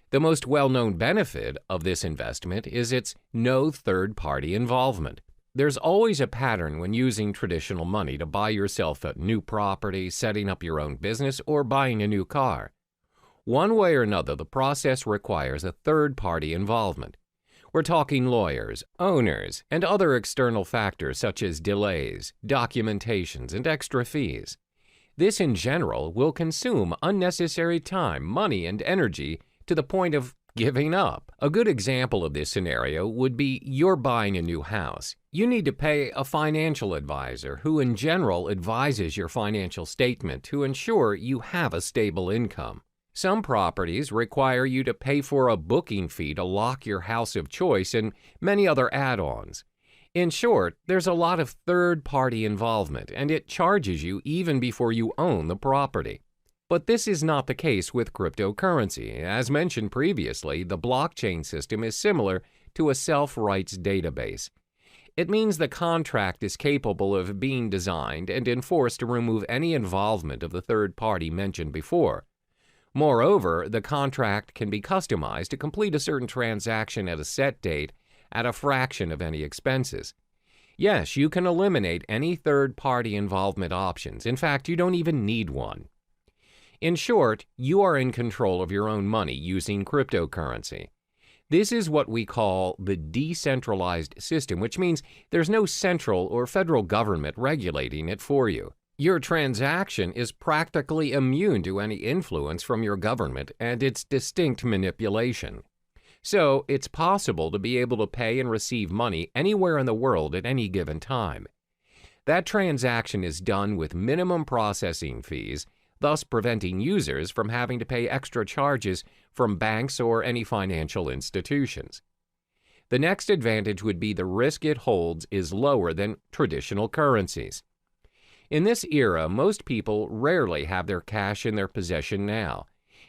The most well-known benefit of this investment is its no third-party involvement. There's always a pattern when using traditional money to buy yourself a new property, setting up your own business, or buying a new car. One way or another, the process requires a third-party involvement. We're talking lawyers, owners, and other external factors such as delays, documentations, and extra fees. This, in general, will consume unnecessary time, money, and energy to the point of giving up. A good example of this scenario would be you're buying a new house. You need to pay a financial advisor who, in general, advises your financial statement to ensure you have a stable income. Some properties require you to pay for a booking fee to lock your house of choice and many other add-ons. In short, there's a lot of third-party involvement, and it charges you even before you own the property. But this is not the case with cryptocurrency. As mentioned previously, the blockchain system is similar to a self-rights database. It means the contract is capable of being designed and enforced to remove any involvement of the third party mentioned before. Moreover, the contract can be customized to complete a certain transaction at a set date at a fraction of any expenses. Yes, you can eliminate any third-party involvement options. In fact, you don't even need one. In short, you are in control of your own money using cryptocurrency. This is what we call the decentralized system, which means there's no central or federal government regulating it for you. Your transaction is practically immune to any influence from your government and its distinct manipulation. So, it's possible to be able to pay and receive money anywhere in the world at any given time. That transaction is done with minimum processing fees, thus preventing users from having to pay extra charges from banks or any financial institutions. The next advantage would be the risk it holds is lower than traditional currencies. In this era, most people rarely have their cash in their possession now.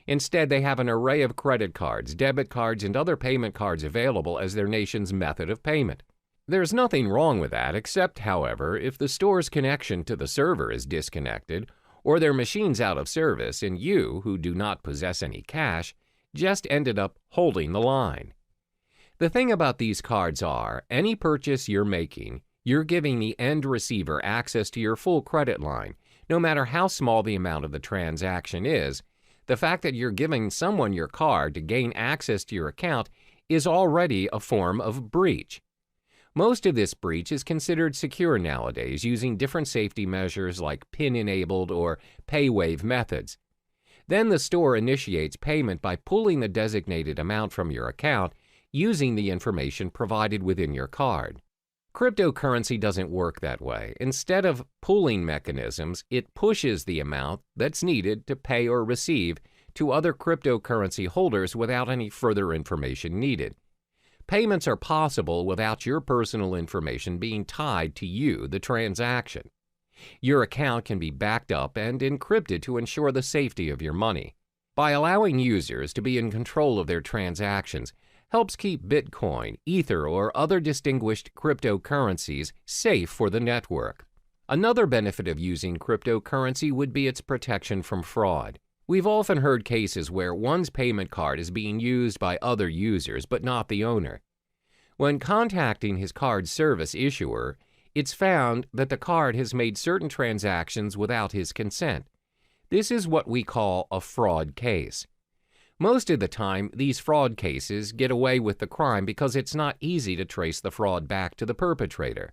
Instead, they have an array of credit cards, debit cards, and other payment cards available as their nation's method of payment. There's nothing wrong with that, except, however, if the store's connection to the server is disconnected, or their machine's out of service, and you, who do not possess any cash, just ended up holding the line. The thing about these cards are, any purchase you're making, you're giving the end receiver access to your full credit line, no matter how small the amount of the transaction is. The fact that you're giving someone your card to gain access to your account is already a form of breach. Most of this breach is considered secure nowadays using different safety measures like PIN-enabled or pay-wave methods. Then the store initiates payment by pulling the designated amount from your account using the information provided within your card. Cryptocurrency doesn't work that way. Instead of pulling mechanisms, it pushes the amount that's needed to pay or receive to other cryptocurrency holders without any further information needed. Payments are possible without your personal information being tied to you, the transaction. Your account can be backed up and encrypted to ensure the safety of your money. By allowing users to be in control of their transactions, helps keep Bitcoin, Ether, or other distinguished cryptocurrencies safe for the network. Another benefit of using cryptocurrency would be its protection from fraud. We've often heard cases where one's payment card is being used by other users, but not the owner. When contacting his card service issuer, it's found that the card has made certain transactions without his consent. This is what we call a fraud case. Most of the time, these fraud cases get away with the crime because it's not easy to trace the fraud back to the perpetrator.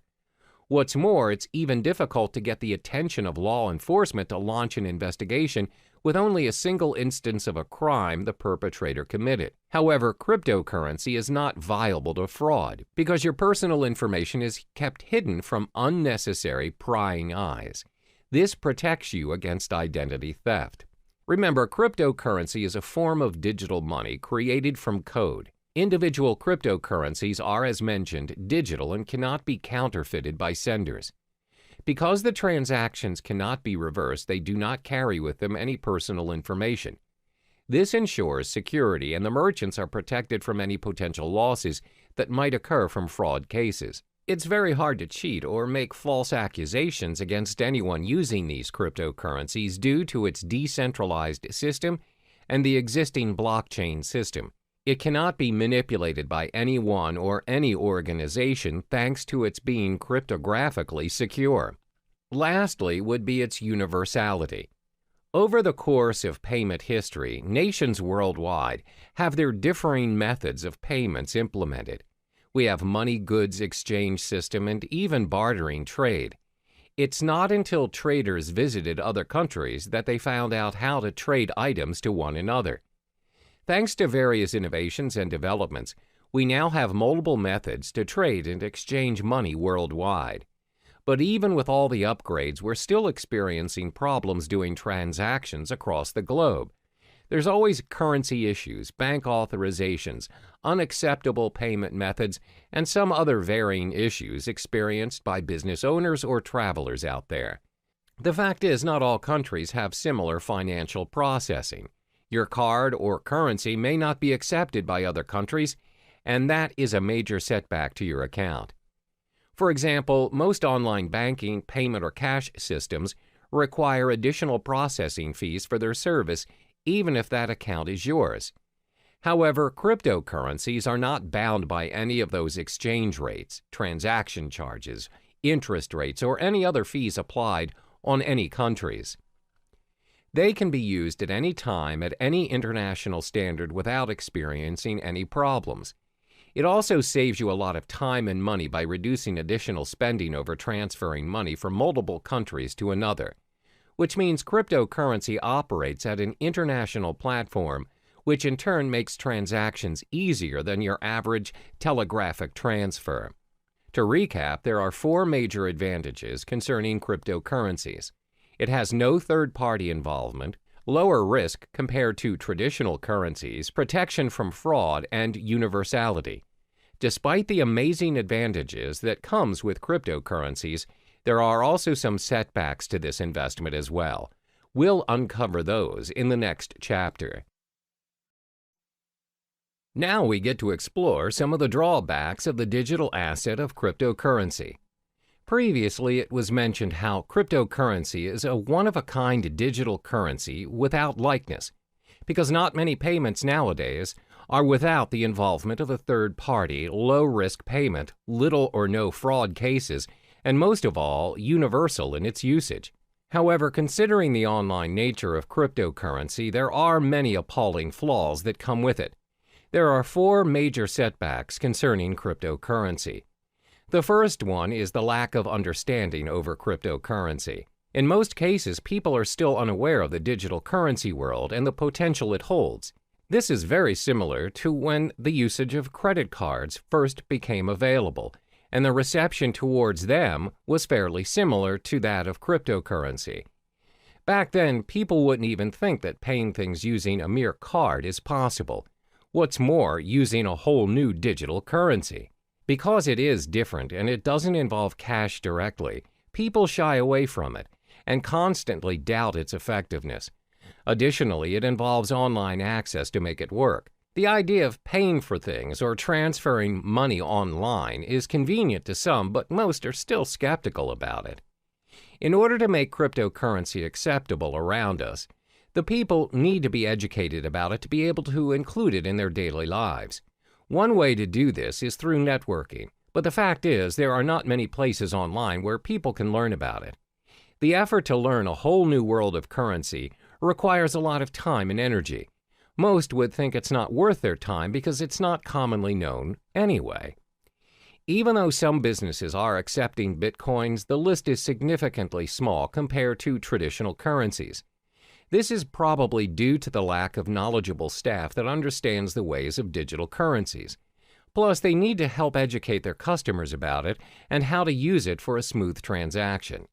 What's more, it's even difficult to get the attention of law enforcement to launch an investigation with only a single instance of a crime the perpetrator committed. However, cryptocurrency is not viable to fraud because your personal information is kept hidden from unnecessary prying eyes. This protects you against identity theft. Remember, cryptocurrency is a form of digital money created from code. Individual cryptocurrencies are, as mentioned, digital and cannot be counterfeited by senders. Because the transactions cannot be reversed, they do not carry with them any personal information. This ensures security, and the merchants are protected from any potential losses that might occur from fraud cases. It's very hard to cheat or make false accusations against anyone using these cryptocurrencies due to its decentralized system and the existing blockchain system. It cannot be manipulated by anyone or any organization thanks to its being cryptographically secure. Lastly would be its universality. Over the course of payment history, nations worldwide have their differing methods of payments implemented. We have money goods exchange system and even bartering trade. It's not until traders visited other countries that they found out how to trade items to one another. Thanks to various innovations and developments, we now have multiple methods to trade and exchange money worldwide. But even with all the upgrades, we're still experiencing problems doing transactions across the globe. There's always currency issues, bank authorizations, unacceptable payment methods, and some other varying issues experienced by business owners or travelers out there. The fact is, not all countries have similar financial processing. Your card or currency may not be accepted by other countries, and that is a major setback to your account. For example, most online banking, payment, or cash systems require additional processing fees for their service, even if that account is yours. However, cryptocurrencies are not bound by any of those exchange rates, transaction charges, interest rates, or any other fees applied on any countries. They can be used at any time at any international standard without experiencing any problems. It also saves you a lot of time and money by reducing additional spending over transferring money from multiple countries to another, which means cryptocurrency operates at an international platform, which in turn makes transactions easier than your average telegraphic transfer. To recap, there are 4 major advantages concerning cryptocurrencies. It has no third-party involvement, lower risk compared to traditional currencies, protection from fraud, and universality. Despite the amazing advantages that comes with cryptocurrencies, there are also some setbacks to this investment as well. We'll uncover those in the next chapter. Now we get to explore some of the drawbacks of the digital asset of cryptocurrency. Previously, it was mentioned how cryptocurrency is a one-of-a-kind digital currency without likeness, because not many payments nowadays are without the involvement of a third-party, low-risk payment, little or no fraud cases, and most of all, universal in its usage. However, considering the online nature of cryptocurrency, there are many appalling flaws that come with it. There are 4 major setbacks concerning cryptocurrency. The first one is the lack of understanding over cryptocurrency. In most cases, people are still unaware of the digital currency world and the potential it holds. This is very similar to when the usage of credit cards first became available, and the reception towards them was fairly similar to that of cryptocurrency. Back then, people wouldn't even think that paying things using a mere card is possible. What's more, using a whole new digital currency. Because it is different and it doesn't involve cash directly, people shy away from it and constantly doubt its effectiveness. Additionally, it involves online access to make it work. The idea of paying for things or transferring money online is convenient to some, but most are still skeptical about it. In order to make cryptocurrency acceptable around us, the people need to be educated about it to be able to include it in their daily lives. One way to do this is through networking, but the fact is there are not many places online where people can learn about it. The effort to learn a whole new world of currency requires a lot of time and energy. Most would think it's not worth their time because it's not commonly known anyway. Even though some businesses are accepting bitcoins, the list is significantly small compared to traditional currencies. This is probably due to the lack of knowledgeable staff that understands the ways of digital currencies. Plus, they need to help educate their customers about it and how to use it for a smooth transaction.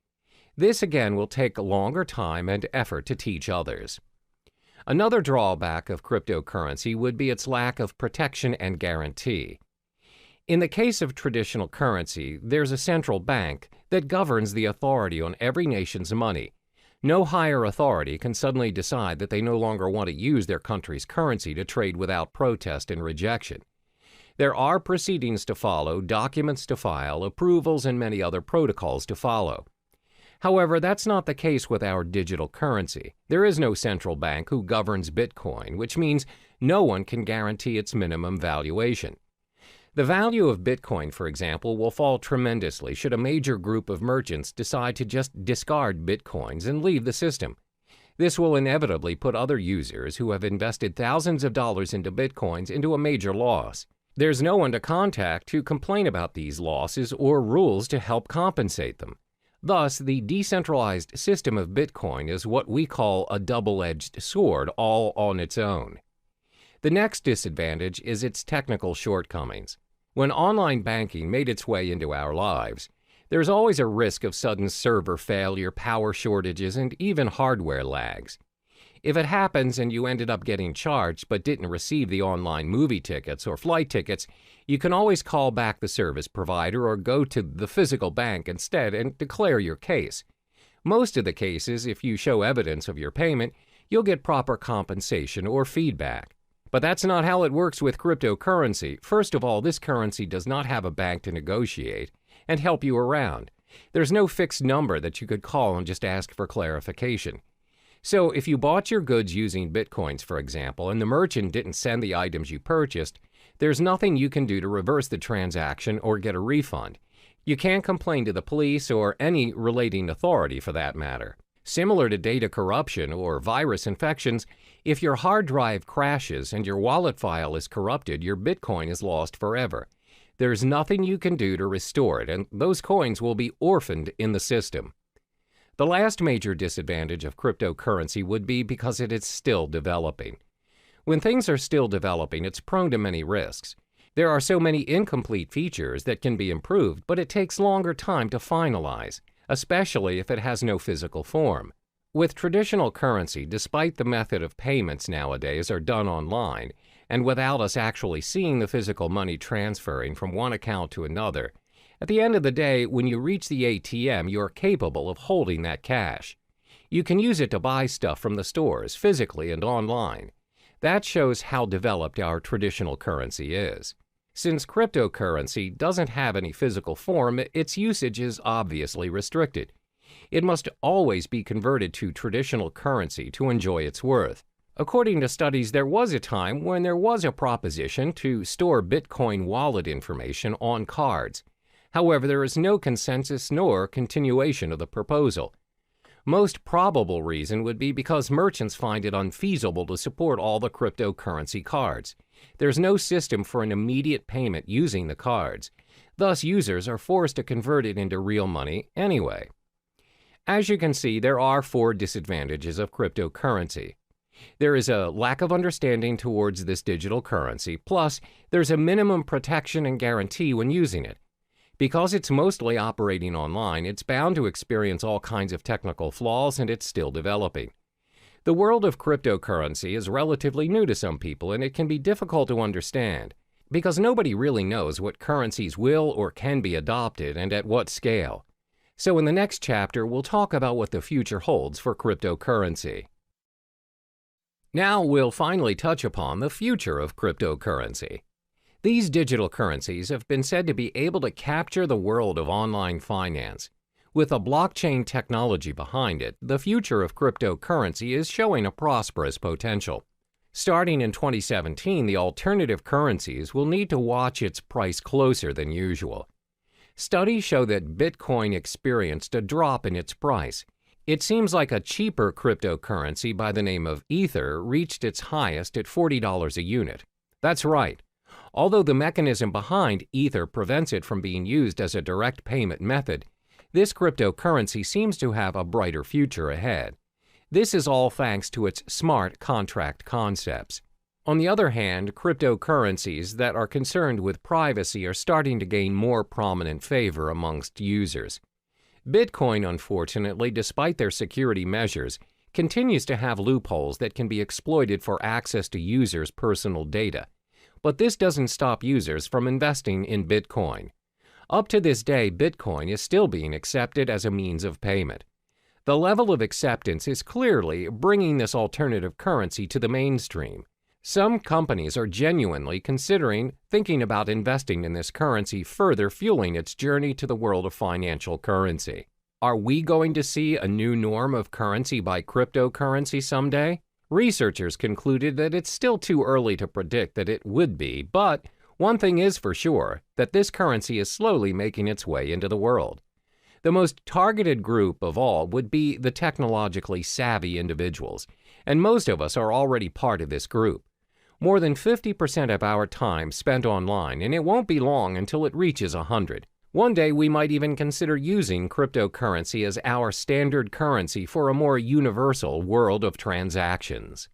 This again will take a longer time and effort to teach others. Another drawback of cryptocurrency would be its lack of protection and guarantee. In the case of traditional currency, there's a central bank that governs the authority on every nation's money. No higher authority can suddenly decide that they no longer want to use their country's currency to trade without protest and rejection. There are proceedings to follow, documents to file, approvals, and many other protocols to follow. However, that's not the case with our digital currency. There is no central bank who governs Bitcoin, which means no one can guarantee its minimum valuation. The value of Bitcoin, for example, will fall tremendously should a major group of merchants decide to just discard Bitcoins and leave the system. This will inevitably put other users who have invested thousands of dollars into Bitcoins into a major loss. There's no one to contact to complain about these losses or rules to help compensate them. Thus, the decentralized system of Bitcoin is what we call a double-edged sword all on its own. The next disadvantage is its technical shortcomings. When online banking made its way into our lives, there's always a risk of sudden server failure, power shortages, and even hardware lags. If it happens and you ended up getting charged but didn't receive the online movie tickets or flight tickets, you can always call back the service provider or go to the physical bank instead and declare your case. Most of the cases, if you show evidence of your payment, you'll get proper compensation or feedback. But that's not how it works with cryptocurrency. First of all, this currency does not have a bank to negotiate and help you around. There's no fixed number that you could call and just ask for clarification. So if you bought your goods using Bitcoins, for example, and the merchant didn't send the items you purchased, there's nothing you can do to reverse the transaction or get a refund. You can't complain to the police or any relating authority for that matter. Similar to data corruption or virus infections, if your hard drive crashes and your wallet file is corrupted, your Bitcoin is lost forever. There's nothing you can do to restore it, and those coins will be orphaned in the system. The last major disadvantage of cryptocurrency would be because it is still developing. When things are still developing, it's prone to many risks. There are so many incomplete features that can be improved, but it takes longer time to finalize, especially if it has no physical form. With traditional currency, despite the method of payments nowadays are done online, and without us actually seeing the physical money transferring from one account to another, at the end of the day, when you reach the ATM, you are capable of holding that cash. You can use it to buy stuff from the stores, physically and online. That shows how developed our traditional currency is. Since cryptocurrency doesn't have any physical form, its usage is obviously restricted. It must always be converted to traditional currency to enjoy its worth. According to studies, there was a time when there was a proposition to store Bitcoin wallet information on cards. However, there is no consensus nor continuation of the proposal. Most probable reason would be because merchants find it unfeasible to support all the cryptocurrency cards. There's no system for an immediate payment using the cards. Thus, users are forced to convert it into real money anyway. As you can see, there are 4 disadvantages of cryptocurrency. There is a lack of understanding towards this digital currency, plus there's a minimum protection and guarantee when using it. Because it's mostly operating online, it's bound to experience all kinds of technical flaws, and it's still developing. The world of cryptocurrency is relatively new to some people, and it can be difficult to understand, because nobody really knows what currencies will or can be adopted and at what scale. So in the next chapter, we'll talk about what the future holds for cryptocurrency. Now we'll finally touch upon the future of cryptocurrency. These digital currencies have been said to be able to capture the world of online finance. With a blockchain technology behind it, the future of cryptocurrency is showing a prosperous potential. Starting in 2017, the alternative currencies will need to watch its price closer than usual. Studies show that Bitcoin experienced a drop in its price. It seems like a cheaper cryptocurrency by the name of Ether reached its highest at $40 a unit. That's right. Although the mechanism behind Ether prevents it from being used as a direct payment method, this cryptocurrency seems to have a brighter future ahead. This is all thanks to its smart contract concepts. On the other hand, cryptocurrencies that are concerned with privacy are starting to gain more prominent favor amongst users. Bitcoin, unfortunately, despite their security measures, continues to have loopholes that can be exploited for access to users' personal data. But this doesn't stop users from investing in Bitcoin. Up to this day, Bitcoin is still being accepted as a means of payment. The level of acceptance is clearly bringing this alternative currency to the mainstream. Some companies are genuinely thinking about investing in this currency, further fueling its journey to the world of financial currency. Are we going to see a new norm of currency by cryptocurrency someday? Researchers concluded that it's still too early to predict that it would be, but one thing is for sure, that this currency is slowly making its way into the world. The most targeted group of all would be the technologically savvy individuals, and most of us are already part of this group. More than 50% of our time spent online, and it won't be long until it reaches 100. One day we might even consider using cryptocurrency as our standard currency for a more universal world of transactions.